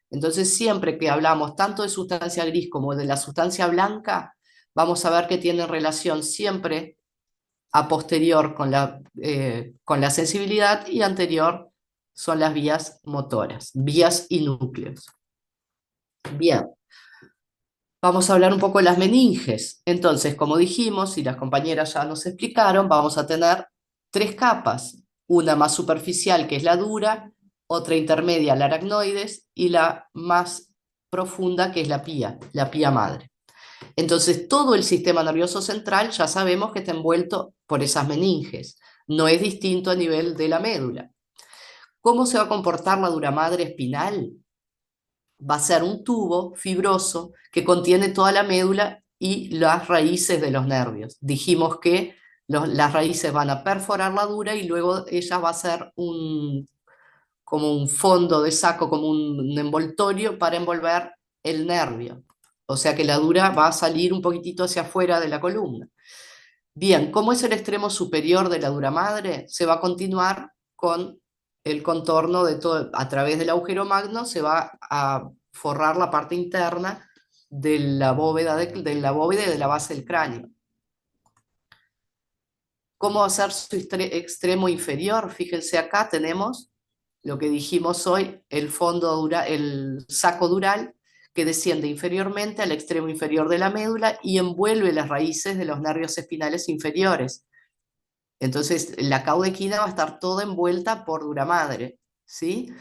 Entonces, siempre que hablamos tanto de sustancia gris como de la sustancia blanca, vamos a ver que tienen relación siempre a posterior con la sensibilidad y anterior son las vías motoras, vías y núcleos. Bien, vamos a hablar un poco de las meninges. Entonces, como dijimos, y las compañeras ya nos explicaron, vamos a tener 3 capas. Una más superficial, que es la dura, otra intermedia, la aracnoides, y la más profunda, que es la pía madre. Entonces, todo el sistema nervioso central ya sabemos que está envuelto por esas meninges. No es distinto a nivel de la médula. ¿Cómo se va a comportar la dura madre espinal? Va a ser un tubo fibroso que contiene toda la médula y las raíces de los nervios. Dijimos que las raíces van a perforar la dura y luego ella va a ser como un fondo de saco, como un envoltorio para envolver el nervio. O sea que la dura va a salir un poquitito hacia afuera de la columna. Bien, ¿cómo es el extremo superior de la dura madre? Se va a continuar con el contorno de todo, a través del agujero magno se va a forrar la parte interna de la bóveda de la bóveda y de la base del cráneo. ¿Cómo va a ser su extremo inferior? Fíjense acá tenemos lo que dijimos hoy, el saco dural que desciende inferiormente al extremo inferior de la médula y envuelve las raíces de los nervios espinales inferiores. Entonces, la cauda equina va a estar toda envuelta por dura madre, ¿sí?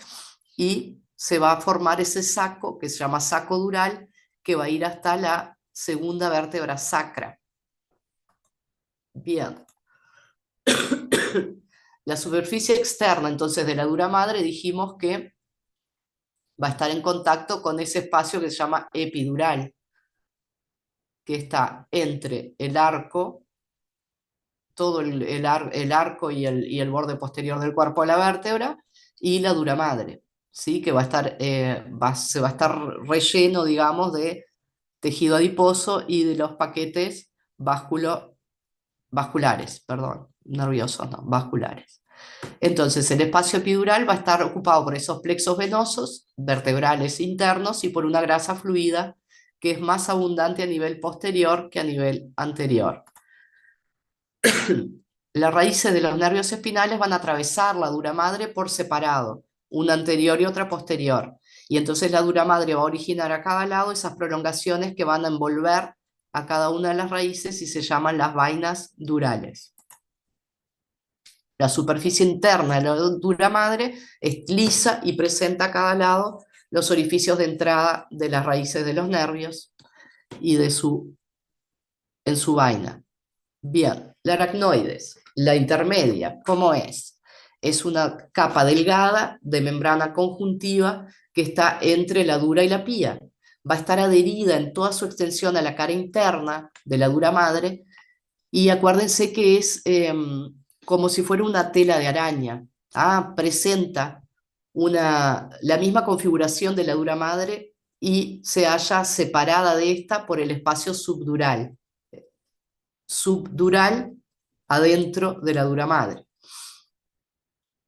Y se va a formar ese saco que se llama saco dural, que va a ir hasta la segunda vértebra sacra. Bien. La superficie externa, entonces, de la dura madre, dijimos que va a estar en contacto con ese espacio que se llama epidural, que está entre el arco, todo el arco y el borde posterior del cuerpo de la vértebra, y la dura madre, ¿sí? Que va a estar, se va a estar relleno, digamos, de tejido adiposo y de los paquetes vasculares, perdón, nerviosos, no, vasculares. Entonces, el espacio epidural va a estar ocupado por esos plexos venosos, vertebrales internos y por una grasa fluida que es más abundante a nivel posterior que a nivel anterior. Las raíces de los nervios espinales van a atravesar la dura madre por separado, una anterior y otra posterior. Y entonces la dura madre va a originar a cada lado esas prolongaciones que van a envolver a cada una de las raíces y se llaman las vainas durales. La superficie interna de la dura madre es lisa y presenta a cada lado los orificios de entrada de las raíces de los nervios y en su vaina. Bien, la aracnoides, la intermedia, ¿cómo es? Es una capa delgada de membrana conjuntiva que está entre la dura y la pía. Va a estar adherida en toda su extensión a la cara interna de la dura madre y acuérdense que es como si fuera una tela de araña. Presenta la misma configuración de la dura madre y se halla separada de esta por el espacio subdural. Subdural adentro de la dura madre.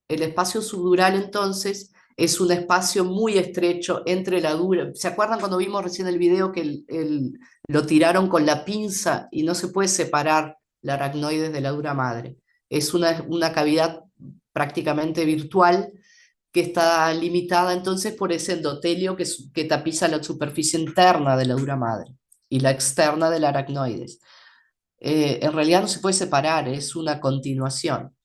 El espacio subdural entonces es un espacio muy estrecho entre la dura. ¿Se acuerdan cuando vimos recién el video que lo tiraron con la pinza y no se puede separar la aracnoides de la dura madre? Es una cavidad prácticamente virtual que está limitada entonces por ese endotelio que tapiza la superficie interna de la dura madre y la externa de la aracnoides. En realidad no se puede separar, es una continuación.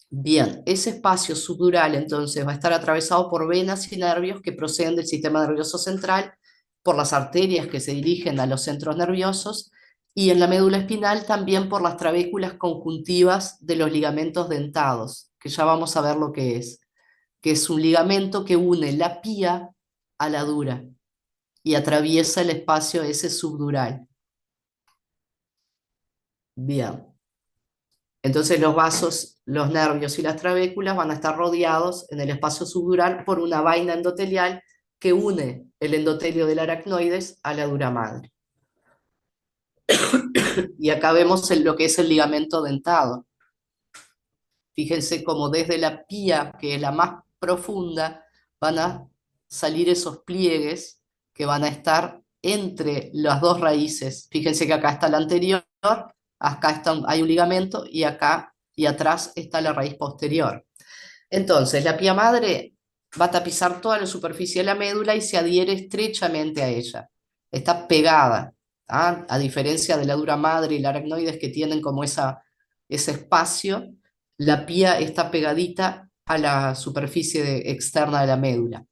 Bien, ese espacio subdural entonces va a estar atravesado por venas y nervios que proceden del sistema nervioso central, por las arterias que se dirigen a los centros nerviosos y en la médula espinal también por las trabéculas conjuntivas de los ligamentos dentados, que ya vamos a ver lo que es un ligamento que une la pía a la dura y atraviesa el espacio ese subdural. Bien. Entonces los vasos, los nervios y las trabéculas van a estar rodeados en el espacio subdural por una vaina endotelial que une el endotelio del aracnoides a la dura madre. Y acá vemos lo que es el ligamento dentado. Fíjense cómo desde la pía, que es la más profunda, van a salir esos pliegues que van a estar entre las dos raíces. Fíjense que acá está la anterior, acá hay un ligamento y acá y atrás está la raíz posterior. Entonces, la pía madre va a tapizar toda la superficie de la médula y se adhiere estrechamente a ella. Está pegada, ¿ah? A diferencia de la dura madre y la aracnoides que tienen como ese espacio, la pía está pegadita a la superficie externa de la médula.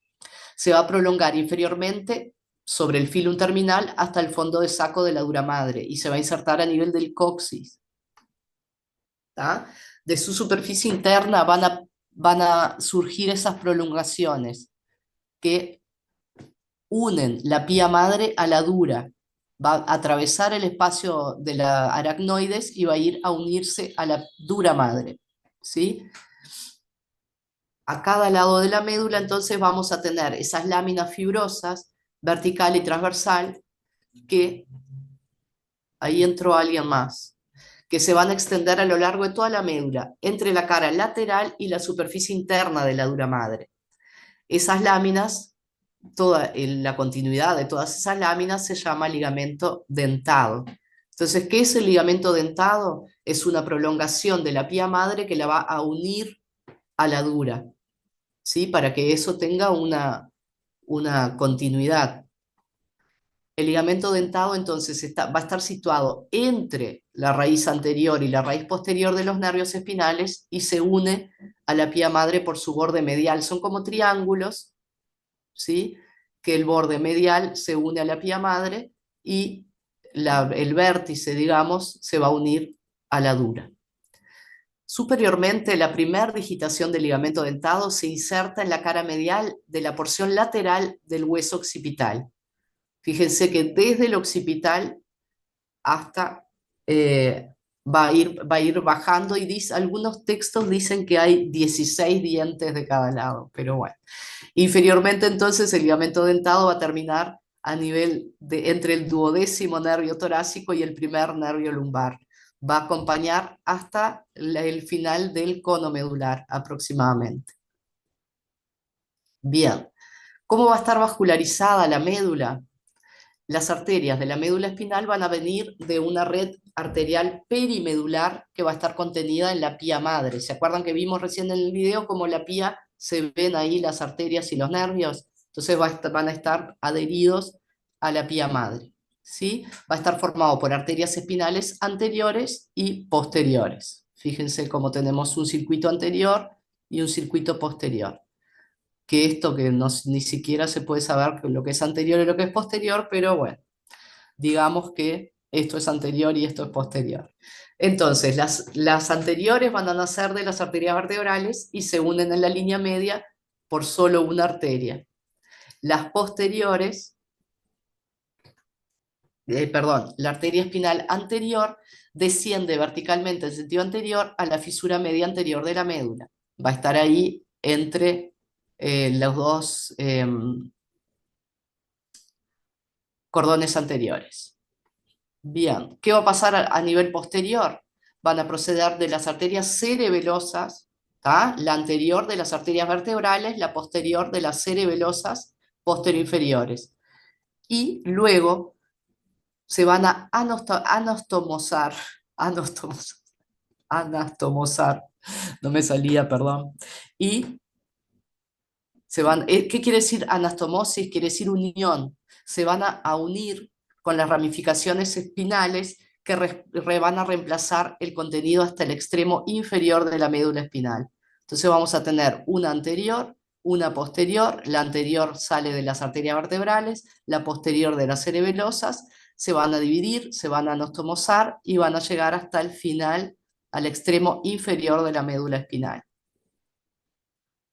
Se va a prolongar inferiormente sobre el filum terminal hasta el fondo de saco de la dura madre y se va a insertar a nivel del coxis. ¿Tá? De su superficie interna van a surgir esas prolongaciones que unen la pía madre a la dura. Va a atravesar el espacio de la aracnoides y va a ir a unirse a la dura madre. ¿Sí? A cada lado de la médula entonces vamos a tener esas láminas fibrosas, vertical y transversal, que ahí entró alguien más, que se van a extender a lo largo de toda la médula, entre la cara lateral y la superficie interna de la dura madre. Esas láminas, la continuidad de todas esas láminas se llama ligamento dentado. Entonces, ¿qué es el ligamento dentado? Es una prolongación de la pía madre que la va a unir a la dura, ¿sí? Para que eso tenga una continuidad. El ligamento dentado entonces va a estar situado entre la raíz anterior y la raíz posterior de los nervios espinales y se une a la pía madre por su borde medial. Son como triángulos, ¿sí? Que el borde medial se une a la pía madre y el vértice, digamos, se va a unir a la dura. Superiormente, la primera digitación del ligamento dentado se inserta en la cara medial de la porción lateral del hueso occipital. Fíjense que desde el occipital hasta va a ir bajando y algunos textos dicen que hay 16 dientes de cada lado, pero bueno. Inferiormente entonces el ligamento dentado va a terminar a nivel entre el duodécimo nervio torácico y el primer nervio lumbar. Va a acompañar hasta el final del cono medular aproximadamente. Bien, ¿cómo va a estar vascularizada la médula? Las arterias de la médula espinal van a venir de una red arterial perimedular que va a estar contenida en la pía madre. ¿Se acuerdan que vimos recién en el video cómo la pía se ven ahí las arterias y los nervios? Entonces van a estar adheridos a la pía madre, ¿sí? Va a estar formado por arterias espinales anteriores y posteriores. Fíjense cómo tenemos un circuito anterior y un circuito posterior. Que esto que ni siquiera se puede saber lo que es anterior y lo que es posterior, pero bueno, digamos que esto es anterior y esto es posterior. Entonces, las anteriores van a nacer de las arterias vertebrales y se unen en la línea media por solo una arteria. Las posteriores, la arteria espinal anterior desciende verticalmente en sentido anterior a la fisura media anterior de la médula. Va a estar ahí entre los dos cordones anteriores. Bien, ¿qué va a pasar a nivel posterior? Van a proceder de las arterias cerebelosas, ¿tá? La anterior de las arterias vertebrales, la posterior de las cerebelosas posterior-inferiores. Y luego se van a anastomosar, no me salía, perdón, y ¿qué quiere decir anastomosis? Quiere decir unión. Se van a unir con las ramificaciones espinales que van a reemplazar el contenido hasta el extremo inferior de la médula espinal. Entonces vamos a tener una anterior, una posterior. La anterior sale de las arterias vertebrales, la posterior de las cerebelosas. Se van a dividir, se van a anastomosar y van a llegar hasta el final, al extremo inferior de la médula espinal.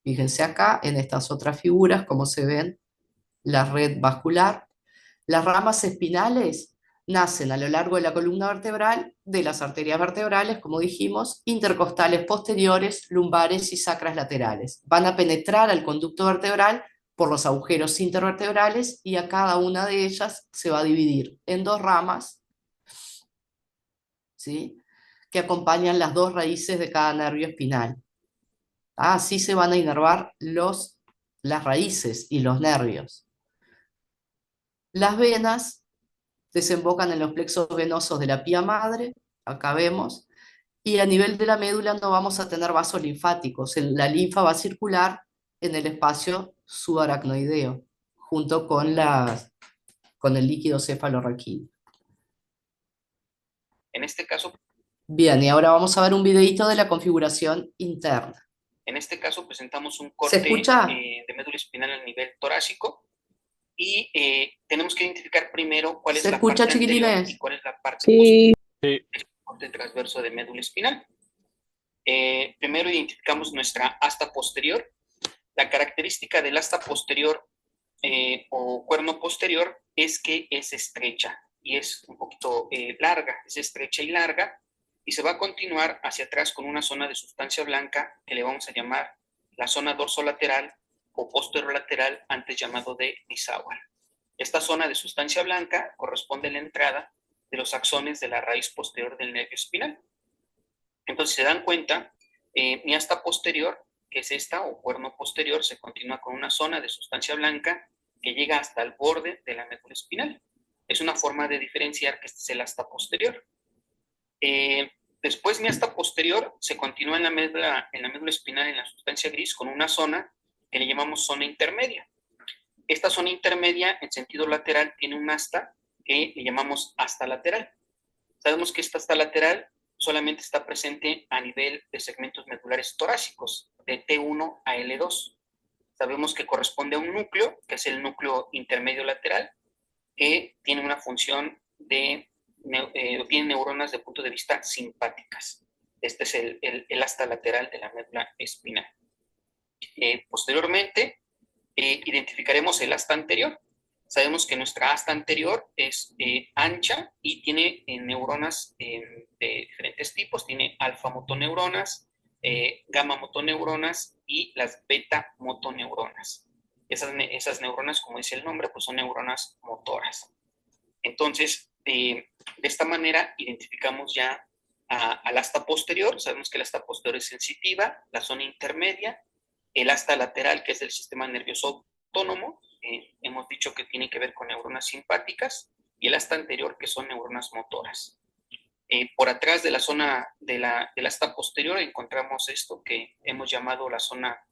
Fíjense acá, en estas otras figuras, cómo se ven la red vascular. Las ramas espinales nacen a lo largo de la columna vertebral de las arterias vertebrales, como dijimos, intercostales posteriores, lumbares y sacras laterales. Van a penetrar al conducto vertebral por los agujeros intervertebrales y a cada una de ellas se va a dividir en dos ramas, ¿sí? Que acompañan las dos raíces de cada nervio espinal. Así se van a inervar las raíces y los nervios. Las venas desembocan en los plexos venosos de la pía madre, acá vemos, y a nivel de la médula no vamos a tener vasos linfáticos. La linfa va a circular en el espacio subaracnoideo, junto con el líquido cefalorraquídeo. En este caso, Bien, y ahora vamos a ver un videito de la configuración interna. en este caso presentamos un ¿Se corte escucha? de médula espinal a nivel torácico y tenemos que identificar primero cuál es ¿Se la escucha, parte anterior chiquilines? y cuál es la parte Sí. posterior del corte transverso de médula espinal. Primero identificamos nuestra asta posterior. La característica del asta posterior o cuerno posterior es que es estrecha y es un poquito larga, es estrecha y larga, y se va a continuar hacia atrás con una zona de sustancia blanca que le vamos a llamar la zona dorsolateral o posterolateral, antes llamado de Nisauer. Esta zona de sustancia blanca corresponde a la entrada de los axones de la raíz posterior del nervio espinal. Entonces, se dan cuenta, mi asta posterior, que es esta, o cuerno posterior, se continúa con una zona de sustancia blanca que llega hasta el borde de la médula espinal. Es una forma de diferenciar que este es el asta posterior. Después, mi asta posterior se continúa en la médula espinal, en la sustancia gris, con una zona que le llamamos zona intermedia. Esta zona intermedia, en sentido lateral, tiene un asta que le llamamos asta lateral. Sabemos que esta asta lateral solamente está presente a nivel de segmentos medulares torácicos, de T1 a L2. Sabemos que corresponde a un núcleo, que es el núcleo intermedio lateral, que tiene una función de, tiene neuronas de punto de vista simpáticas. Este es el asta lateral de la médula espinal. Posteriormente, identificaremos el asta anterior. Sabemos que nuestra asta anterior es ancha y tiene neuronas de diferentes tipos. Tiene alfa-motoneuronas, gamma-motoneuronas y las beta-motoneuronas. Esas neuronas, como dice el nombre, pues son neuronas motoras. Entonces, de esta manera identificamos ya al asta posterior. Sabemos que la asta posterior es sensitiva, la zona intermedia, el asta lateral, que es del sistema nervioso autónomo, hemos dicho que tiene que ver con neuronas simpáticas, y el asta anterior, que son neuronas motoras. Por atrás de la zona del asta posterior encontramos esto que hemos llamado la zona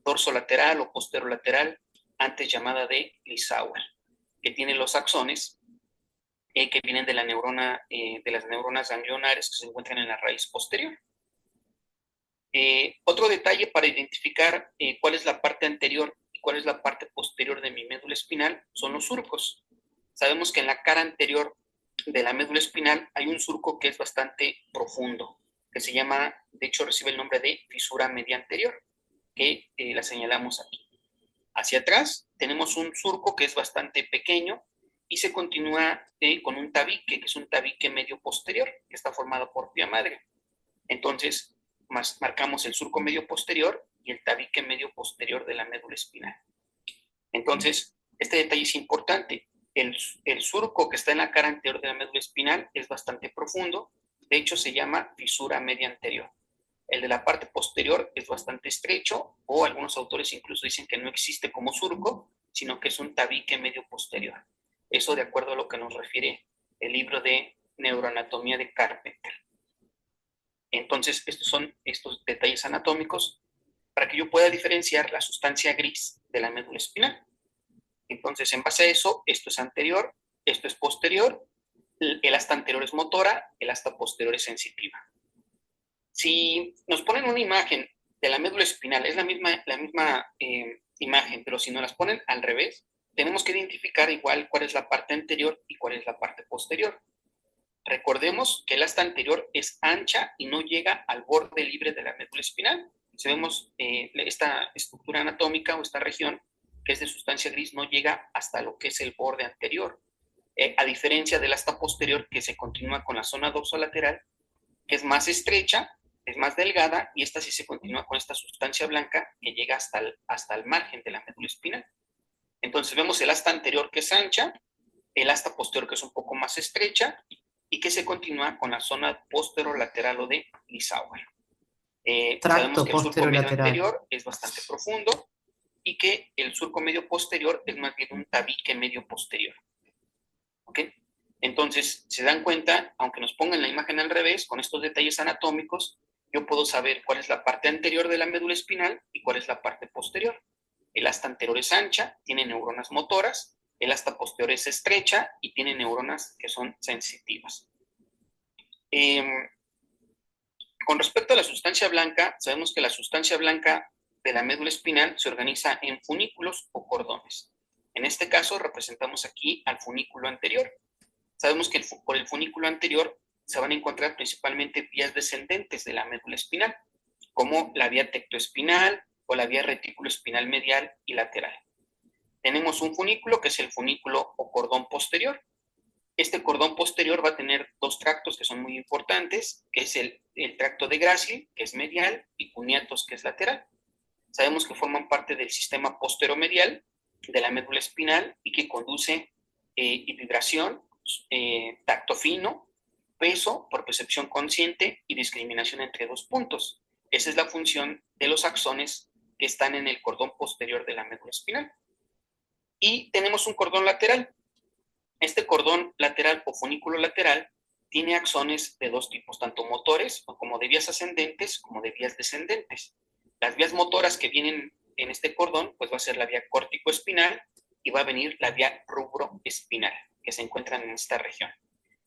dorsolateral o posterolateral, antes llamada de Lissauer, que tiene los axones que vienen de la neurona, de las neuronas ganglionares que se encuentran en la raíz posterior. Otro detalle para identificar cuál es la parte anterior y cuál es la parte posterior de mi médula espinal son los surcos. Sabemos que en la cara anterior de la médula espinal hay un surco que es bastante profundo, que se llama, de hecho recibe el nombre de fisura media anterior, que la señalamos aquí. Hacia atrás tenemos un surco que es bastante pequeño y se continúa con un tabique, que es un tabique medio posterior, que está formado por pía madre. Entonces, marcamos el surco medio posterior y el tabique medio posterior de la médula espinal. Entonces, este detalle es importante. El surco que está en la cara anterior de la médula espinal es bastante profundo. De hecho, se llama fisura media anterior. El de la parte posterior es bastante estrecho, o algunos autores incluso dicen que no existe como surco, sino que es un tabique medio posterior. Eso de acuerdo a lo que nos refiere el libro de Neuroanatomía de Carpenter. Entonces, estos son estos detalles anatómicos para que yo pueda diferenciar la sustancia gris de la médula espinal. Entonces, en base a eso, esto es anterior, esto es posterior, el asta anterior es motora, el asta posterior es sensitiva. Si nos ponen una imagen de la médula espinal, es la misma imagen, pero si nos las ponen al revés, tenemos que identificar igual cuál es la parte anterior y cuál es la parte posterior. Recordemos que el asta anterior es ancha y no llega al borde libre de la médula espinal. Si vemos esta estructura anatómica o esta región que es de sustancia gris, no llega hasta lo que es el borde anterior. A diferencia del asta posterior, que se continúa con la zona dorsolateral, que es más estrecha, es más delgada, y esta sí se continúa con esta sustancia blanca que llega hasta el margen de la médula espinal. Entonces vemos el asta anterior, que es ancha, el asta posterior, que es un poco más estrecha, y que se continúa con la zona posterolateral o de Lissauer. Sabemos que el surco medio anterior es bastante profundo y que el surco medio posterior es más bien un tabique medio posterior. ¿ok? Entonces, se dan cuenta, aunque nos pongan la imagen al revés, con estos detalles anatómicos, yo puedo saber cuál es la parte anterior de la médula espinal y cuál es la parte posterior. El asta anterior es ancha, tiene neuronas motoras, el asta posterior es estrecha y tiene neuronas que son sensitivas. Con respecto a la sustancia blanca, sabemos que la sustancia blanca de la médula espinal se organiza en funículos o cordones. En este caso representamos aquí al funículo anterior. Sabemos que por el funículo anterior se van a encontrar principalmente vías descendentes de la médula espinal, como la vía tectoespinal o la vía retículoespinal medial y lateral. Tenemos un funículo que es el funículo o cordón posterior. Este cordón posterior va a tener dos tractos que son muy importantes, que es el tracto de Gracil, que es medial, y cuneatos, que es lateral. Sabemos que forman parte del sistema posteromedial de la médula espinal y que conduce vibración, tacto fino, peso por percepción consciente y discriminación entre dos puntos. Esa es la función de los axones que están en el cordón posterior de la médula espinal. Y tenemos un cordón lateral. Este cordón lateral o funículo lateral tiene axones de dos tipos, tanto motores como de vías ascendentes como de vías descendentes. Las vías motoras que vienen en este cordón, pues va a ser la vía córtico-espinal y va a venir la vía rubro-espinal, que se encuentran en esta región.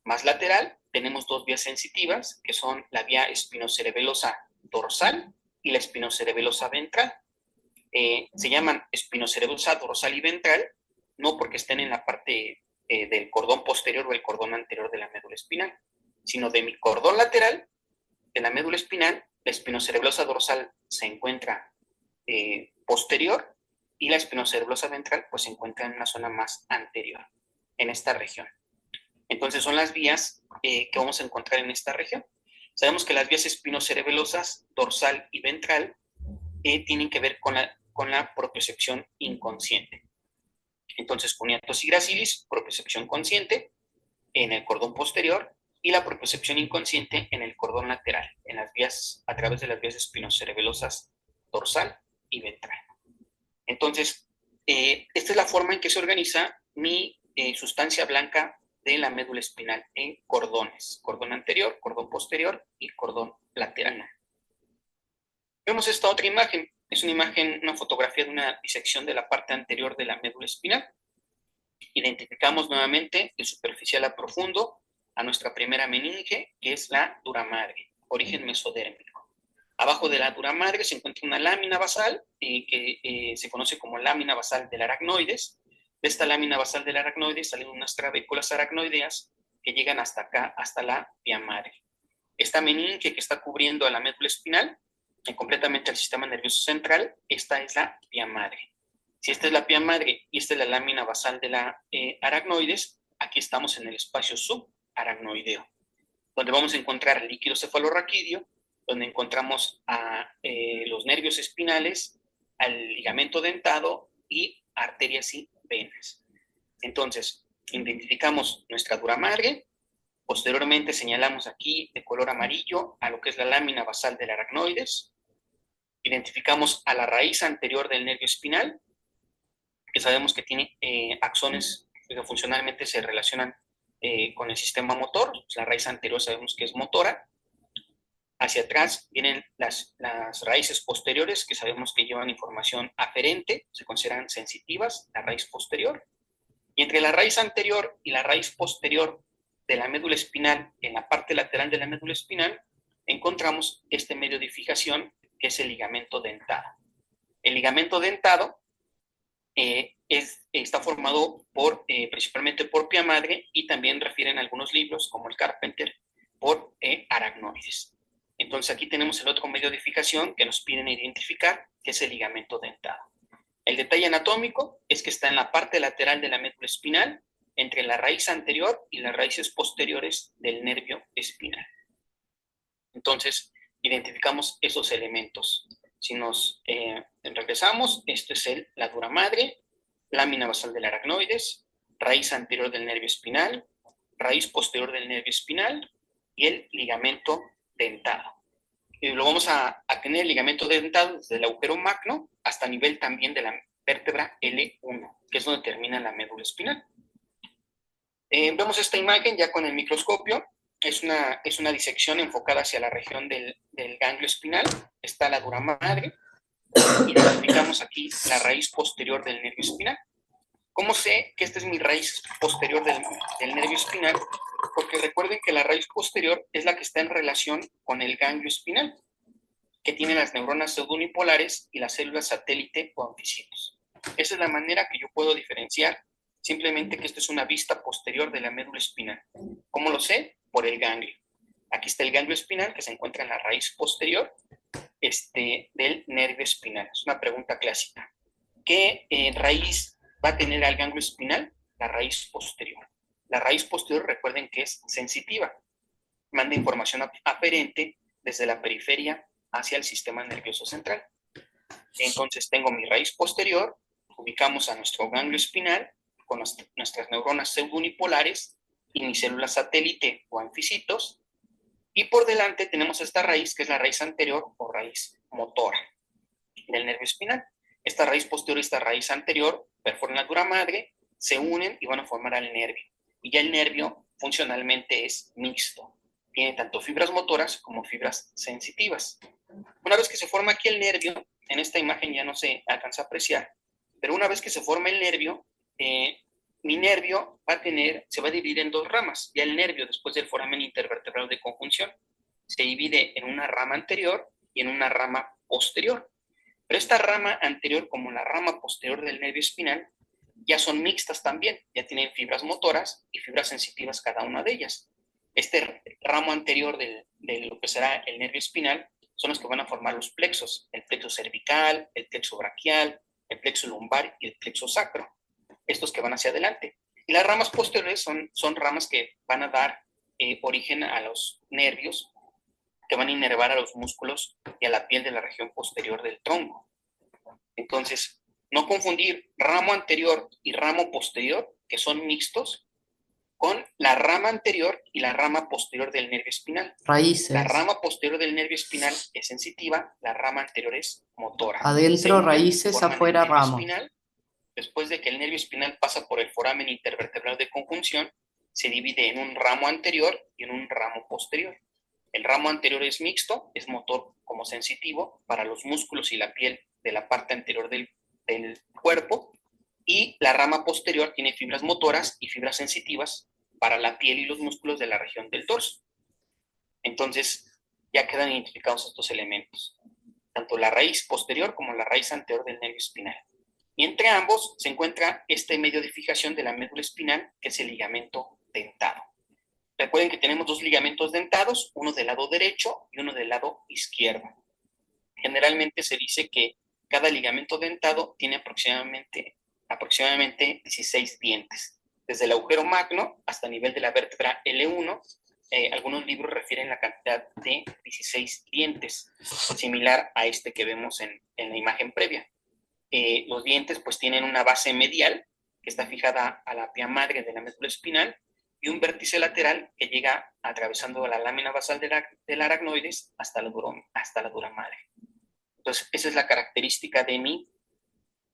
Más lateral, tenemos dos vías sensitivas, que son la vía espinocerebelosa dorsal y la espinocerebelosa ventral. Se llaman espinocerebelosa dorsal y ventral, no porque estén en la parte del cordón posterior o el cordón anterior de la médula espinal, sino de mi cordón lateral de la médula espinal, la espinocerebelosa dorsal se encuentra posterior y la espinocerebelosa ventral pues se encuentra en una zona más anterior, en esta región. Entonces son las vías que vamos a encontrar en esta región. Sabemos que las vías espinocerebelosas dorsal y ventral tienen que ver con la propiocepción inconsciente. Entonces, cuneatos y gracilis, propiocepción consciente en el cordón posterior y la propiocepción inconsciente en el cordón lateral, en las vías, a través de las vías espinocerebelosas dorsal y ventral. Entonces, esta es la forma en que se organiza mi sustancia blanca de la médula espinal en cordones: cordón anterior, cordón posterior y cordón lateral. Vemos esta otra imagen. Es una imagen, una fotografía de una disección de la parte anterior de la médula espinal. Identificamos nuevamente de superficial a profundo a nuestra primera meninge, que es la dura madre, origen mesodérmico. Abajo de la dura madre se encuentra una lámina basal que se conoce como lámina basal del aracnoides. De esta lámina basal del aracnoides salen unas trabéculas aracnoideas que llegan hasta acá, hasta la vía madre. Esta meninge que está cubriendo a la médula espinal completamente al sistema nervioso central, esta es la vía madre. Si esta es la vía madre y esta es la lámina basal de la aracnoides, aquí estamos en el espacio subaracnoideo, donde vamos a encontrar el líquido cefalorraquídeo, donde encontramos a los nervios espinales, al ligamento dentado y arterias y venas. Entonces, identificamos nuestra dura madre. Posteriormente señalamos aquí de color amarillo a lo que es la lámina basal del aracnoides. Identificamos a la raíz anterior del nervio espinal, que sabemos que tiene axones que funcionalmente se relacionan con el sistema motor. Pues la raíz anterior sabemos que es motora. Hacia atrás vienen las raíces posteriores, que sabemos que llevan información aferente, se consideran sensitivas, la raíz posterior. Y entre la raíz anterior y la raíz posterior de la médula espinal, en la parte lateral de la médula espinal, encontramos este medio de fijación, que es el ligamento dentado. El ligamento dentado está formado principalmente por pía madre, y también refieren algunos libros, como el Carpenter, por aracnoides. Entonces aquí tenemos el otro medio de fijación que nos piden identificar, que es el ligamento dentado. El detalle anatómico es que está en la parte lateral de la médula espinal, entre la raíz anterior y las raíces posteriores del nervio espinal. Entonces, identificamos esos elementos. Si nos regresamos, esto es la dura madre, lámina basal del aracnoides, raíz anterior del nervio espinal, raíz posterior del nervio espinal y el ligamento dentado. Y lo vamos a tener el ligamento dentado desde el agujero magno hasta nivel también de la vértebra L1, que es donde termina la médula espinal. Vemos esta imagen ya con el microscopio. Es una disección enfocada hacia la región del ganglio espinal. Está la dura madre. Identificamos aquí la raíz posterior del nervio espinal. ¿Cómo sé que esta es mi raíz posterior del nervio espinal? Porque recuerden que la raíz posterior es la que está en relación con el ganglio espinal, que tiene las neuronas pseudunipolares y las células satélite o anficitos. Esa es la manera que yo puedo diferenciar simplemente que esto es una vista posterior de la médula espinal. ¿Cómo lo sé? Por el ganglio. Aquí está el ganglio espinal que se encuentra en la raíz posterior del nervio espinal. Es una pregunta clásica. ¿Qué raíz va a tener al ganglio espinal? La raíz posterior. La raíz posterior, recuerden que es sensitiva. Manda información aferente desde la periferia hacia el sistema nervioso central. Entonces tengo mi raíz posterior, ubicamos a nuestro ganglio espinal con nuestras neuronas pseudunipolares y mis células satélite o anficitos, y por delante tenemos esta raíz que es la raíz anterior o raíz motora del nervio espinal. Esta raíz posterior y esta raíz anterior perforan la dura madre, se unen y van a formar al nervio. Y ya el nervio funcionalmente es mixto. Tiene tanto fibras motoras como fibras sensitivas. Una vez que se forma aquí el nervio, en esta imagen ya no se alcanza a apreciar, pero una vez que se forma el nervio, mi nervio se va a dividir en dos ramas. Ya el nervio, después del foramen intervertebral de conjunción, se divide en una rama anterior y en una rama posterior. Pero esta rama anterior, como la rama posterior del nervio espinal, ya son mixtas también, ya tienen fibras motoras y fibras sensitivas cada una de ellas. Este ramo anterior de lo que será el nervio espinal son los que van a formar los plexos, el plexo cervical, el plexo braquial, el plexo lumbar y el plexo sacro, estos que van hacia adelante. Y las ramas posteriores son ramas que van a dar origen a los nervios, que van a inervar a los músculos y a la piel de la región posterior del tronco. Entonces, no confundir ramo anterior y ramo posterior, que son mixtos, con la rama anterior y la rama posterior del nervio espinal. Raíces. La rama posterior del nervio espinal es sensitiva, la rama anterior es motora. Adentro raíces, afuera ramos. Después de que el nervio espinal pasa por el foramen intervertebral de conjunción, se divide en un ramo anterior y en un ramo posterior. El ramo anterior es mixto, es motor como sensitivo para los músculos y la piel de la parte anterior del cuerpo, y la rama posterior tiene fibras motoras y fibras sensitivas para la piel y los músculos de la región del torso. Entonces, ya quedan identificados estos elementos, tanto la raíz posterior como la raíz anterior del nervio espinal. Y entre ambos se encuentra este medio de fijación de la médula espinal, que es el ligamento dentado. Recuerden que tenemos dos ligamentos dentados, uno del lado derecho y uno del lado izquierdo. Generalmente se dice que cada ligamento dentado tiene aproximadamente 16 dientes. Desde el agujero magno hasta el nivel de la vértebra L1, algunos libros refieren la cantidad de 16 dientes, similar a este que vemos en la imagen previa. Los dientes pues tienen una base medial que está fijada a la pía madre de la médula espinal y un vértice lateral que llega atravesando la lámina basal del aracnoides hasta la dura madre. Entonces, esa es la característica de mi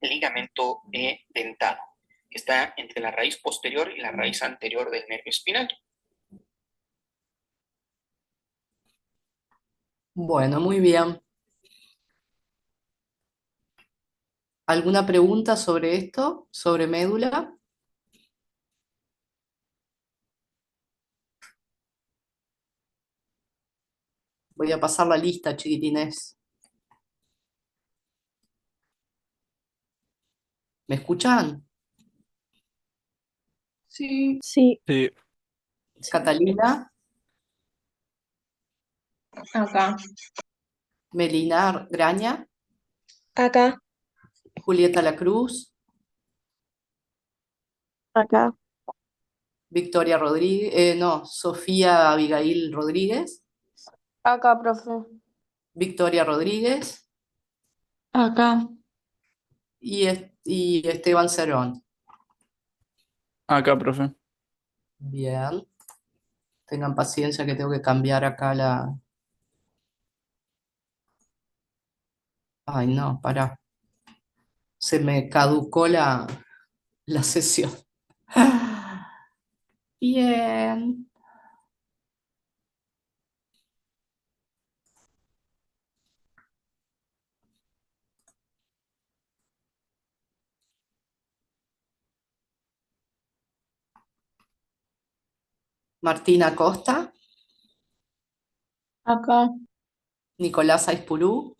ligamento dentado, que está entre la raíz posterior y la raíz anterior del nervio espinal. Bueno, muy bien. ¿Alguna pregunta sobre esto? ¿Sobre médula? Voy a pasar la lista, chiquitines. ¿Me escuchan? Sí. Sí. Sí. Catalina, Acá. Melina Graña, Acá. Julieta La Cruz, Acá. Victoria Rodríguez, Sofía Abigail Rodríguez, Acá, profe. Victoria Rodríguez Acá. y Esteban Cerón. Acá, profe. Bien. Tengan paciencia que tengo que cambiar acá la... Ay, no, pará. Se me caducó la sesión. Bien. Martina Costa, Acá. Nicolás Aispurú,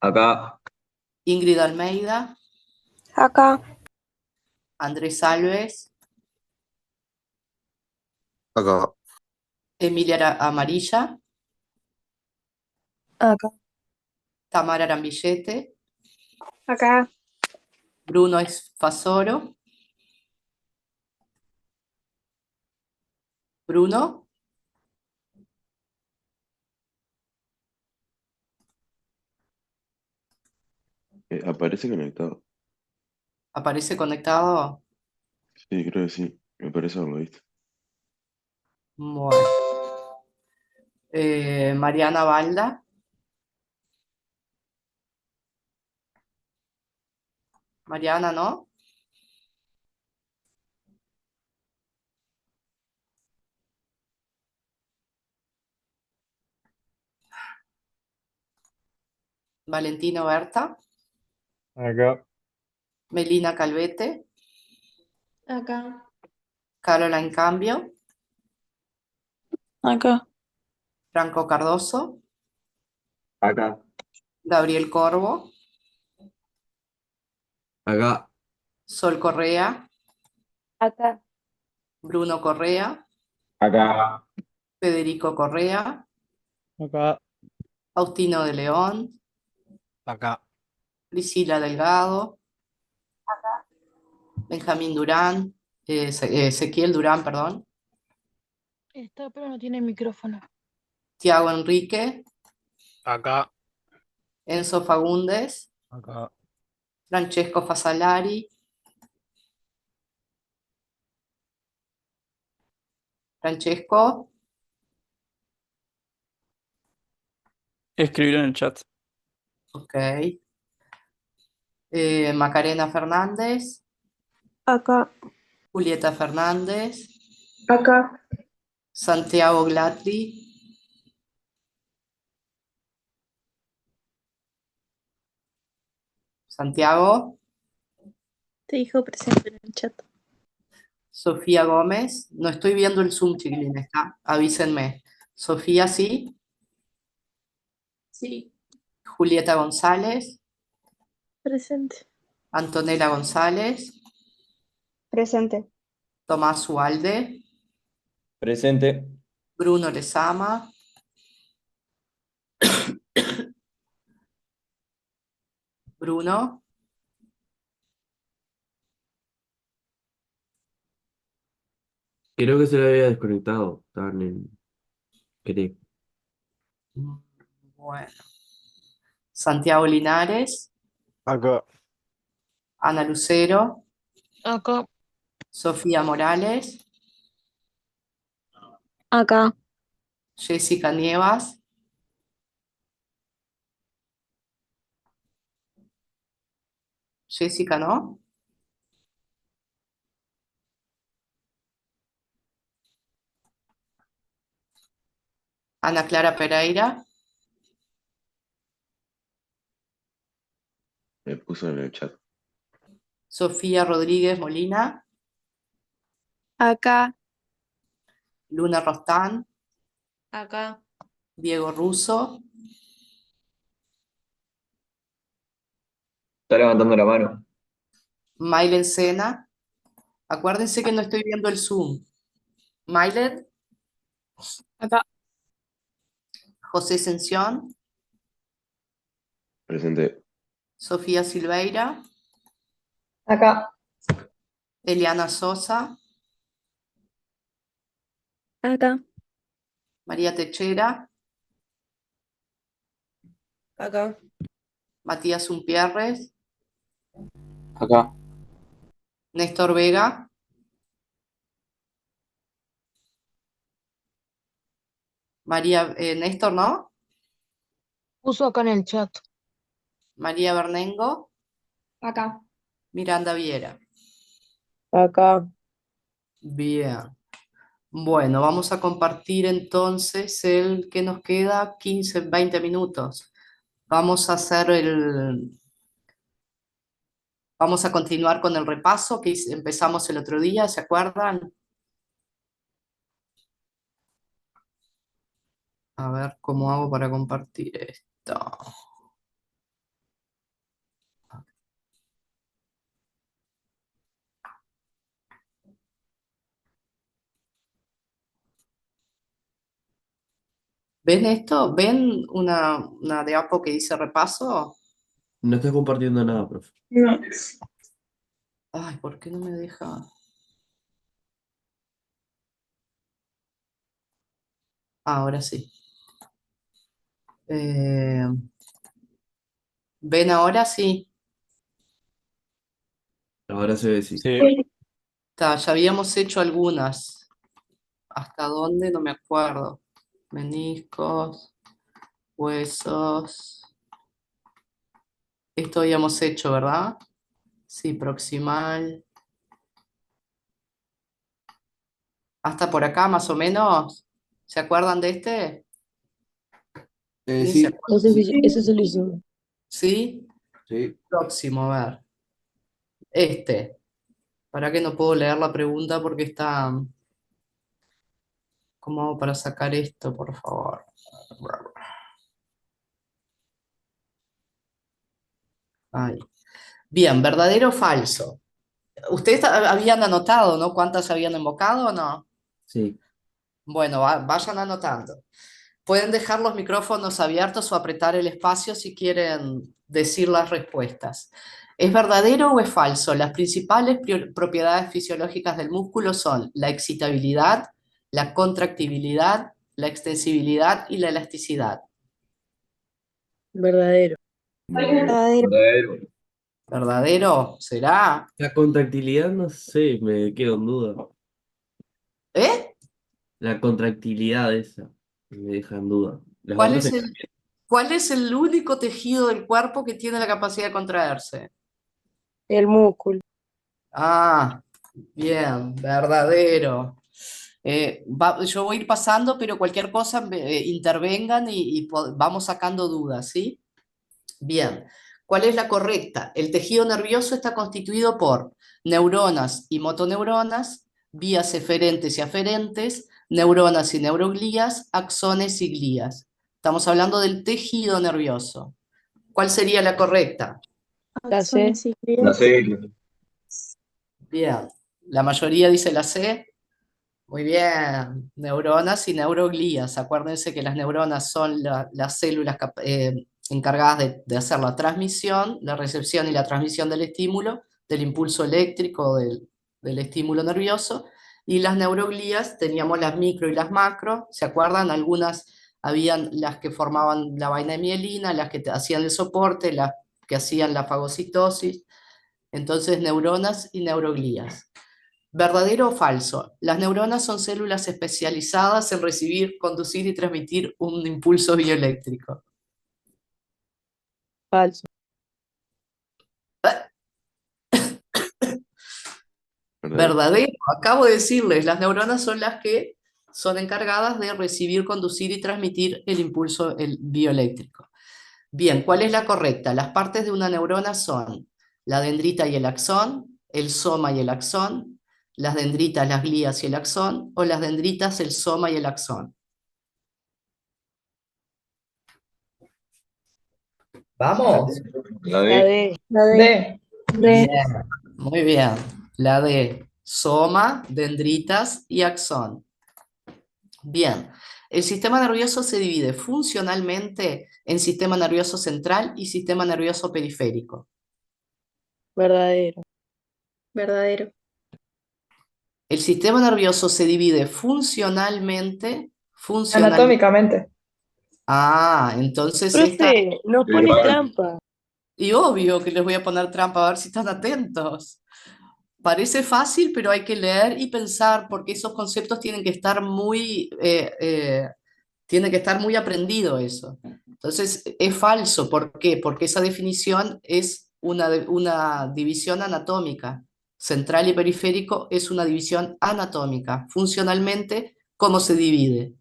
Acá. Ingrid Almeida, Acá. Andrés Alves, Acá. Emilia Amarilla, Acá. Tamara Arambillete, Acá. Bruno Esfasoro, Bruno, Aparece conectado. aparece conectado. Sí, creo que sí. Me parece haberlo visto. Bueno. Mariana Balda, Mariana, ¿no? Valentino Berta, Acá. Melina Calvete, Acá. Caroline Cambio, Acá. Franco Cardoso, Acá. Gabriel Corvo, Acá. Sol Correa, Acá. Bruno Correa, Acá. Federico Correa, Acá. Faustino de León, Acá. Priscila Delgado, Benjamín Durán, Ezequiel Durán, perdón, Está, pero no tiene micrófono. Tiago Enrique, Acá. Enzo Fagundes, Acá. Francesco Fasalari, Francesco, Escribir en el chat. ok, Macarena Fernández, Acá. Julieta Fernández, Acá. Santiago Gladly, Santiago, Te dijo presente en el chat. Sofía Gómez, no estoy viendo el Zoom, chiquilines, ¿está? Avísenme. Sofía, sí, Sí. Julieta González, Presente. Antonella González, Presente. Tomás Ualde, Presente. Bruno Lezama, Bruno, Creo que se le había desconectado. Estaban en. Creo. bueno, Santiago Linares, Acá. Ana Lucero, Acá. Sofía Morales, Acá. Jessica Nievas, Jessica, ¿no? Ana Clara Pereira, Me puso en el chat. Sofía Rodríguez Molina, Acá. Luna Rostán, Acá. Diego Russo, Está levantando la mano. Mailen Sena. Acuérdense que no estoy viendo el Zoom. Mailen, Acá. José Sención, Presente. Sofía Silveira, Acá. Eliana Sosa, Acá. María Techera, Acá. Matías Umpierres, Acá. Néstor Vega, María, Néstor, ¿no? Puso acá en el chat. María Bernengo, Acá. Miranda Viera. Acá. Bien. Bueno, vamos a compartir entonces el que nos queda 15, 20 minutos. Vamos a hacer vamos a continuar con el repaso que empezamos el otro día, ¿se acuerdan? A ver cómo hago para compartir esto. ¿Ven esto? ¿Ven una diapo que dice repaso? No estás compartiendo nada, profe. No. Ay, ¿por qué no me deja? Ahora sí. ¿Ven ahora? Sí. Ahora se ve sí. Sí. Ya habíamos hecho algunas. ¿Hasta dónde? No me acuerdo. Meniscos, huesos. Esto habíamos hecho, ¿verdad? Sí, proximal. Hasta por acá, más o menos. ¿Se acuerdan de este? ¿Quién se Sí, acuerda? Eso se lo hicimos. ¿Sí? sí. Próximo, a ver. Este. ¿Para qué no puedo leer la pregunta porque está... ¿Cómo hago para sacar esto, por favor? Ahí. Bien, ¿verdadero o falso? Ustedes habían anotado, ¿no? ¿Cuántas habían invocado o no? Sí. Bueno, vayan anotando. Pueden dejar los micrófonos abiertos o apretar el espacio si quieren decir las respuestas. ¿Es verdadero o es falso? Las principales propiedades fisiológicas del músculo son la excitabilidad, la contractibilidad, la extensibilidad y la elasticidad. Verdadero. Verdadero. ¿Verdadero? ¿Será? La contractilidad, no sé, me quedo en duda. ¿Eh? La contractilidad esa me deja en duda. Las ¿Cuál otras es cuál es el único tejido del cuerpo que tiene la capacidad de contraerse? El músculo. Ah, bien, verdadero. Yo voy a ir pasando, pero cualquier cosa intervengan y vamos sacando dudas, ¿sí? Bien, ¿cuál es la correcta? El tejido nervioso está constituido por neuronas y motoneuronas, vías eferentes y aferentes, neuronas y neuroglías, axones y glías. Estamos hablando del tejido nervioso. ¿Cuál sería la correcta? La C. La C. Bien, la mayoría dice la C. Muy bien, neuronas y neuroglías. Acuérdense que las neuronas son las células encargadas de hacer la transmisión, la recepción y la transmisión del estímulo, del impulso eléctrico, del estímulo nervioso. Y las neuroglías, teníamos las micro y las macro. ¿Se acuerdan? Algunas habían las que formaban la vaina de mielina, las que hacían el soporte, las que hacían la fagocitosis. Entonces, neuronas y neuroglías. ¿Verdadero o falso? Las neuronas son células especializadas en recibir, conducir y transmitir un impulso bioeléctrico. Falso. ¿Verdadero? Acabo de decirles, las neuronas son las que son encargadas de recibir, conducir y transmitir el impulso bioeléctrico. Bien, ¿cuál es la correcta? Las partes de una neurona son la dendrita y el axón, el soma y el axón, las dendritas, las glías y el axón, o las dendritas, el soma y el axón. ¿Vamos? La La D. D. La D. Bien, muy bien. La de soma, dendritas y axón. Bien, el sistema nervioso se divide funcionalmente en sistema nervioso central y sistema nervioso periférico. Verdadero. Verdadero. El sistema nervioso se divide funcionalmente. Anatómicamente. Ah, entonces esta... Profe, nos pone trampa. Y obvio que les voy a poner trampa a ver si están atentos. Parece fácil, pero hay que leer y pensar porque esos conceptos tienen que estar tiene que estar muy aprendido eso. Entonces, es falso. ¿Por qué? Porque esa definición es una división anatómica. Central y periférico es una división anatómica. Funcionalmente, ¿cómo se divide?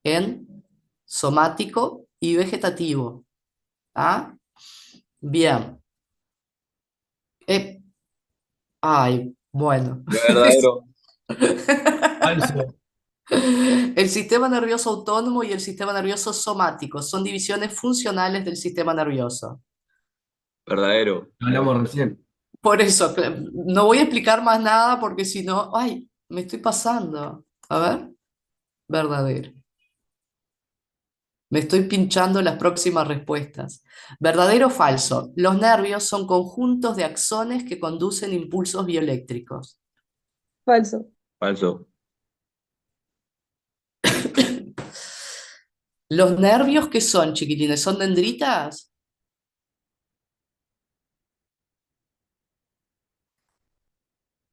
En somático y vegetativo. ¿Ah? Bien. Ay, bueno. Verdadero. Falso. El sistema nervioso autónomo y el sistema nervioso somático son divisiones funcionales del sistema nervioso. Verdadero. Hablamos recién. Por eso, no voy a explicar más nada porque si no, ay, me estoy pasando. A ver, verdadero. Me estoy pinchando las próximas respuestas. ¿Verdadero o falso? Los nervios son conjuntos de axones que conducen impulsos bioeléctricos. Falso. Falso. ¿Los nervios qué son, chiquitines? ¿Son dendritas?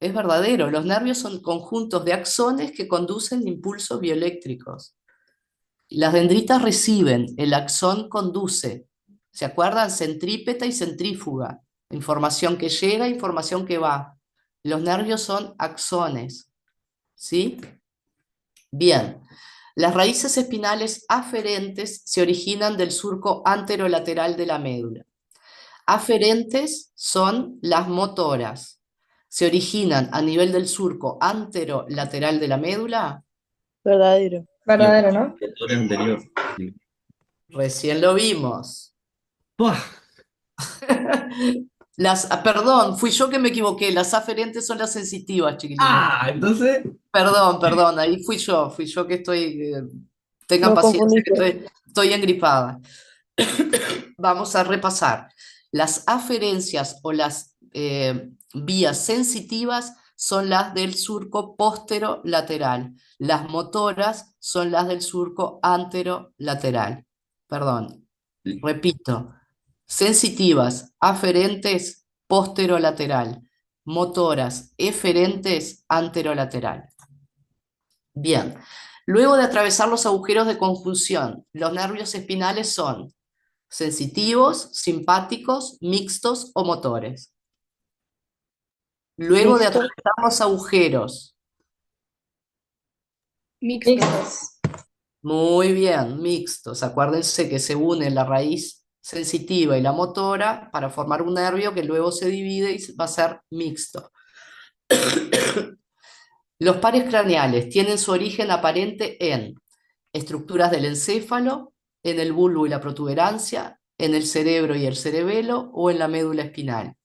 Es verdadero, los nervios son conjuntos de axones que conducen impulsos bioeléctricos. Las dendritas reciben, el axón conduce. ¿Se acuerdan? Centrípeta y centrífuga. Información que llega, información que va. Los nervios son axones. ¿Sí? Bien. Las raíces espinales aferentes se originan del surco anterolateral de la médula. Aferentes son las motoras. ¿Se originan a nivel del surco anterolateral de la médula? Verdadero. Verdadero, ¿no? El tutorial anterior. Sí. Recién lo vimos. ¡Pua! Perdón, fui yo que me equivoqué. Las aferentes son las sensitivas, chiquilines. Entonces. Perdón, ahí fui yo que estoy. Tengan No paciencia, que confundiste. estoy engripada. Vamos a repasar. Las aferencias o las vías sensitivas son las del surco posterolateral. Las motoras son las del surco anterolateral. Perdón, repito. Sensitivas, aferentes, posterolateral. Motoras, eferentes, anterolateral. Bien. Luego de atravesar los agujeros de conjunción, los nervios espinales son sensitivos, simpáticos, mixtos o motores. Luego de Mixto. atravesar los agujeros. Mixtos. Muy bien, mixtos. Acuérdense que se une la raíz sensitiva y la motora para formar un nervio que luego se divide y va a ser mixto. Los pares craneales tienen su origen aparente en estructuras del encéfalo, en el bulbo y la protuberancia, en el cerebro y el cerebelo o en la médula espinal.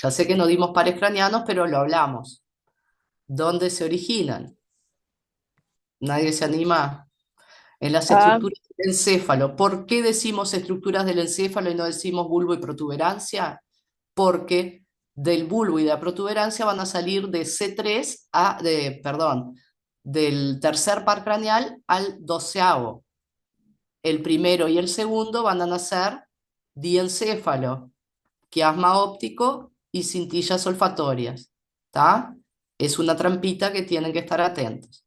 Ya sé que no dimos pares craneanos, pero lo hablamos. ¿Dónde se originan? ¿Nadie se anima? En las estructuras del encéfalo. ¿Por qué decimos estructuras del encéfalo y no decimos bulbo y protuberancia? Porque del bulbo y de la protuberancia van a salir de C3 del tercer par craneal al 12º. El primero y el segundo van a nacer diencéfalo, quiasma óptico y cintillas olfatorias. ¿Tá? Es una trampita que tienen que estar atentos.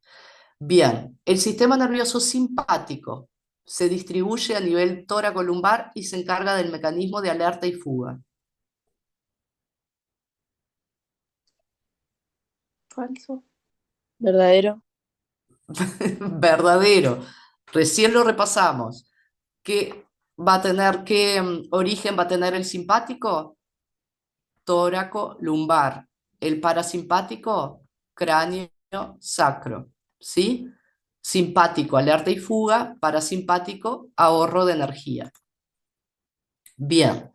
Bien, el sistema nervioso simpático se distribuye a nivel tóraco-lumbar y se encarga del mecanismo de alerta y fuga. Falso. Verdadero. Verdadero. Recién lo repasamos. ¿Qué origen va a tener el simpático? Tóraco-lumbar. El parasimpático, cráneo sacro. ¿Sí? Simpático, alerta y fuga. Parasimpático, ahorro de energía. Bien.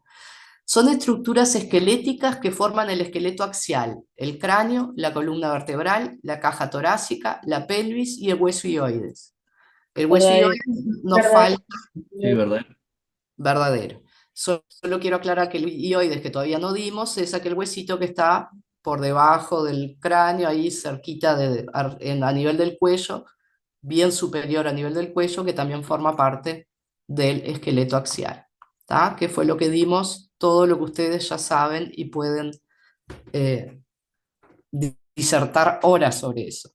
Son estructuras esqueléticas que forman el esqueleto axial, el cráneo, la columna vertebral, la caja torácica, la pelvis y el hueso ioides. El hueso ioides nos falta. Sí, verdad. Verdadero. Solo quiero aclarar que el ioides que todavía no dimos es aquel huesito que está por debajo del cráneo, ahí cerquita a nivel del cuello, bien superior a nivel del cuello, que también forma parte del esqueleto axial. ¿Tá? Que fue lo que dimos, todo lo que ustedes ya saben y pueden disertar horas sobre eso.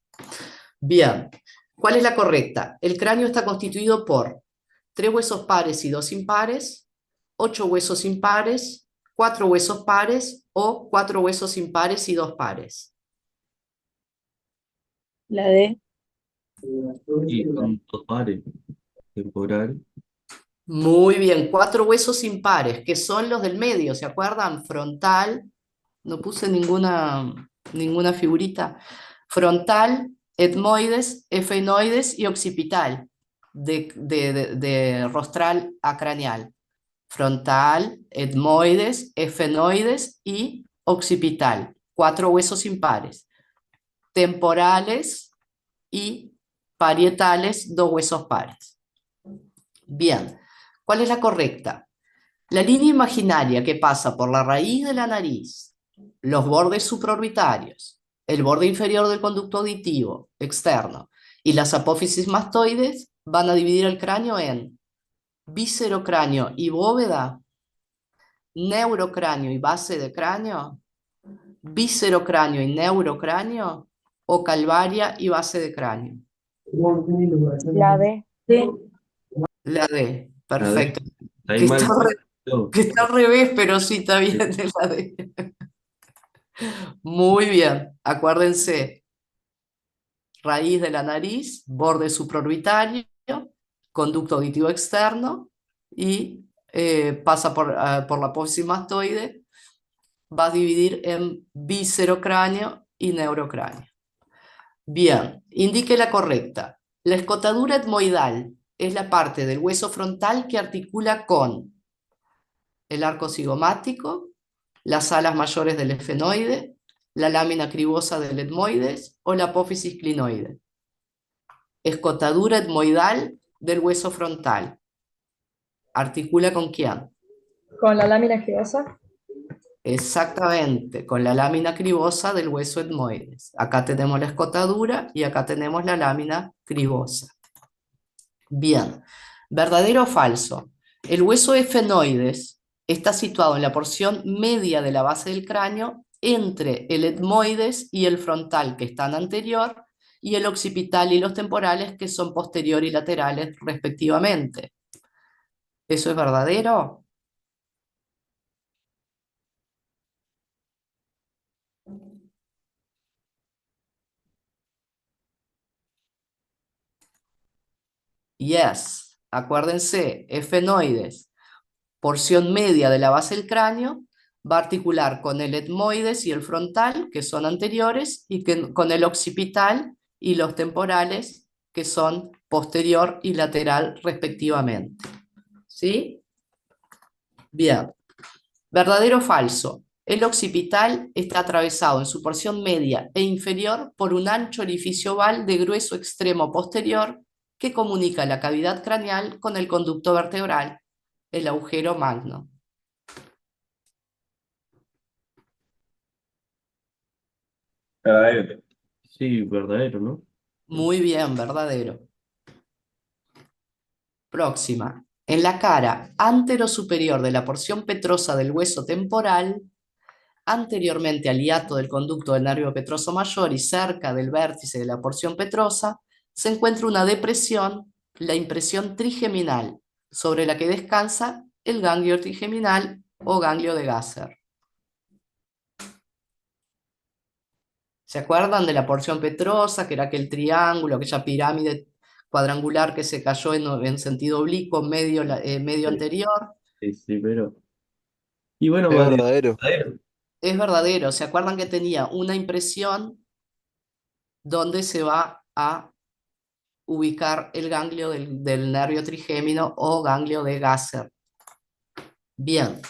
Bien, ¿cuál es la correcta? El cráneo está constituido por 3 huesos pares y 2 impares, 8 huesos impares, 4 huesos pares o 4 huesos impares y 2 pares. La D. Y con dos pares. Temporal. Muy bien, 4 huesos impares, que son los del medio, ¿se acuerdan? Frontal, no puse ninguna figurita. Frontal, etmoides, efenoides y occipital, de rostral a craneal. Frontal, etmoides, efenoides y occipital. 4 huesos impares. Temporales y parietales, 2 huesos pares. Bien, ¿cuál es la correcta? La línea imaginaria que pasa por la raíz de la nariz, los bordes supraorbitarios, el borde inferior del conducto auditivo externo y las apófisis mastoides van a dividir el cráneo en viscerocráneo y bóveda, neurocráneo y base de cráneo, viscerocráneo y neurocráneo o calvaria y base de cráneo. La D. Sí. La D, A ver, perfecto. está ahí Que mal. está, que está al revés, pero sí está bien de la D. Muy bien, acuérdense, raíz de la nariz, borde supraorbitario, conducto auditivo externo y pasa por la apófisis mastoide, va a dividir en viscerocráneo y neurocráneo. Bien, indique la correcta. La escotadura etmoidal es la parte del hueso frontal que articula con el arco cigomático, las alas mayores del efenoide, la lámina cribosa del etmoides o la apófisis clinoide. Escotadura etmoidal del hueso frontal. ¿Articula con quién? Con la lámina girosa. Exactamente, con la lámina cribosa del hueso etmoides. Acá tenemos la escotadura y acá tenemos la lámina cribosa. Bien, ¿verdadero o falso? El hueso efenoides está situado en la porción media de la base del cráneo entre el etmoides y el frontal, que están anterior, y el occipital y los temporales, que son posterior y laterales respectivamente. ¿Eso es verdadero? Yes. Acuérdense, efenoides, porción media de la base del cráneo, va a articular con el etmoides y el frontal, que son anteriores, y con el occipital y los temporales, que son posterior y lateral respectivamente. ¿Sí? Bien. ¿Verdadero o falso? El occipital está atravesado en su porción media e inferior por un ancho orificio oval de grueso extremo posterior que comunica la cavidad craneal con el conducto vertebral, el agujero magno. Verdadero. Sí, verdadero, ¿no? Muy bien, verdadero. Próxima. En la cara antero-superior de la porción petrosa del hueso temporal, anteriormente al hiato del conducto del nervio petroso mayor y cerca del vértice de la porción petrosa, se encuentra una depresión, la impresión trigeminal, sobre la que descansa el ganglio trigeminal o ganglio de Gasser. ¿Se acuerdan de la porción petrosa, que era aquel triángulo, aquella pirámide cuadrangular que se cayó en sentido oblicuo, medio Sí, anterior? sí, sí, pero. Y bueno, Es vale, verdadero. verdadero. Es verdadero. ¿Se acuerdan que tenía una impresión donde se va a ubicar el ganglio del nervio trigémino o ganglio de Gasser? Bien,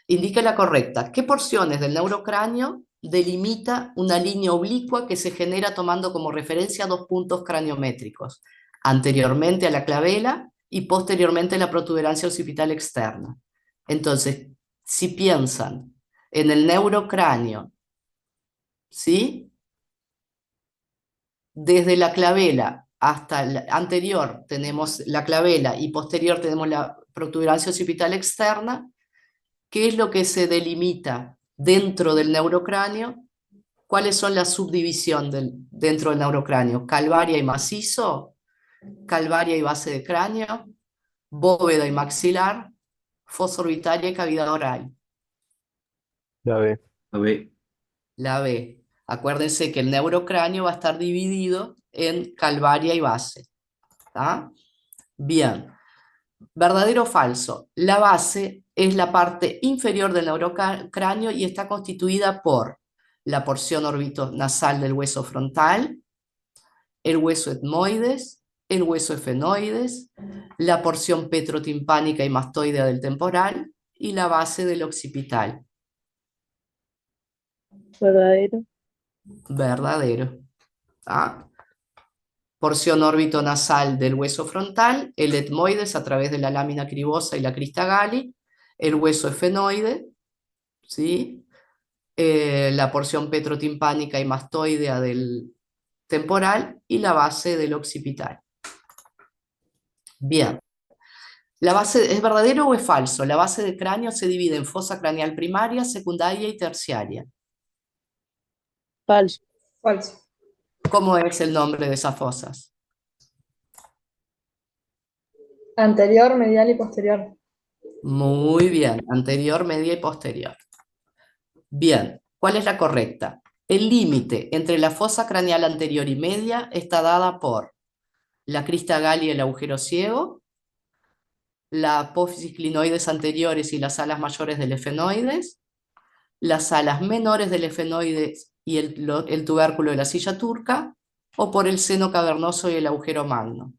indique la correcta. ¿Qué porciones del neurocráneo delimita una línea oblicua que se genera tomando como referencia dos puntos craniométricos, anteriormente a la clavela y posteriormente a la protuberancia occipital externa? Entonces, si piensan en el neurocráneo, ¿sí? Desde la clavela hasta el anterior tenemos la clavela y posterior tenemos la protuberancia occipital externa. ¿Qué es lo que se delimita dentro del neurocráneo? ¿Cuáles son las subdivisiones dentro del neurocráneo? Calvaria y macizo, calvaria y base de cráneo, bóveda y maxilar, fosa orbitaria y cavidad oral. La B. A ver, La B. Acuérdense que el neurocráneo va a estar dividido en calvaria y base. ¿Tá? Bien. ¿Verdadero o falso? La base es la parte inferior del neurocráneo y está constituida por la porción orbitonasal del hueso frontal, el hueso etmoides, el hueso efenoides, la porción petrotimpánica y mastoidea del temporal y la base del occipital. Verdadero. Verdadero. ¿Tá? Porción orbitonasal del hueso frontal, el etmoides a través de la lámina cribosa y la crista Galli, el hueso efenoide, ¿sí? La porción petrotimpánica y mastoidea del temporal y la base del occipital. Bien. ¿La base es verdadero o es falso? La base del cráneo se divide en fosa craneal primaria, secundaria y terciaria. Falso. Falso. ¿Cómo es el nombre de esas fosas? Anterior, medial y posterior. Muy bien, anterior, media y posterior. Bien, ¿cuál es la correcta? El límite entre la fosa craneal anterior y media está dada por la crista Galli y el agujero ciego, la apófisis clinoides anteriores y las alas mayores del efenoides, las alas menores del efenoides y el tubérculo de la silla turca, o por el seno cavernoso y el agujero magno.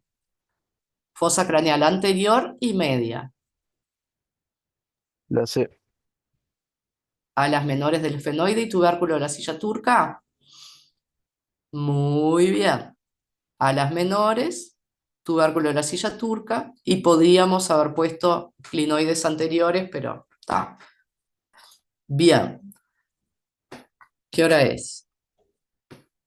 Fosa craneal anterior y media. La C. Alas menores del efenoide y tubérculo de la silla turca. Muy bien. Alas menores, tubérculo de la silla turca, y podríamos haber puesto clinoides anteriores, pero está. Bien. ¿Qué hora es?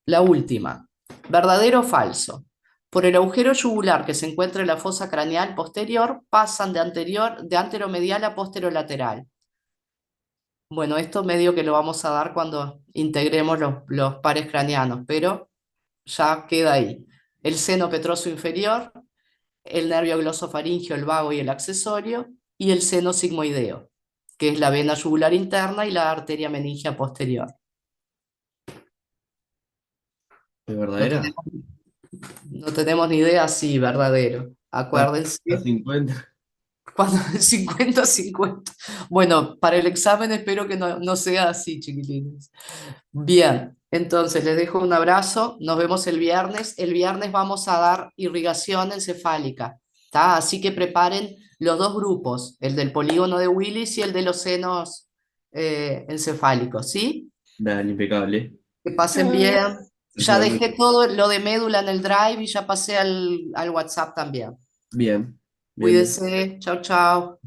La última. ¿Verdadero o falso? Por el agujero yugular que se encuentra en la fosa craneal posterior, pasan de anteromedial a posterolateral. Bueno, esto medio que lo vamos a dar cuando integremos los pares craneanos, pero ya queda ahí. El seno petroso inferior, el nervio glosofaríngeo, el vago y el accesorio, y el seno sigmoideo, que es la vena yugular interna y la arteria meningia posterior. ¿es No verdadera? tenemos, no tenemos ni idea, sí, verdadero. Acuérdense, 50. cuando 50-50. Bueno, para el examen espero que no sea así, chiquilines. Bien, entonces les dejo un abrazo, nos vemos el viernes. El viernes vamos a dar irrigación encefálica, ¿tá? Así que preparen los dos grupos, el del polígono de Willis y el de los senos encefálicos, ¿sí? Dale, impecable. Que pasen bien. Ya Buenas dejé noches. todo lo de médula en el Drive y ya pasé al WhatsApp también. Bien, bien, bien. Cuídense, chao, chao.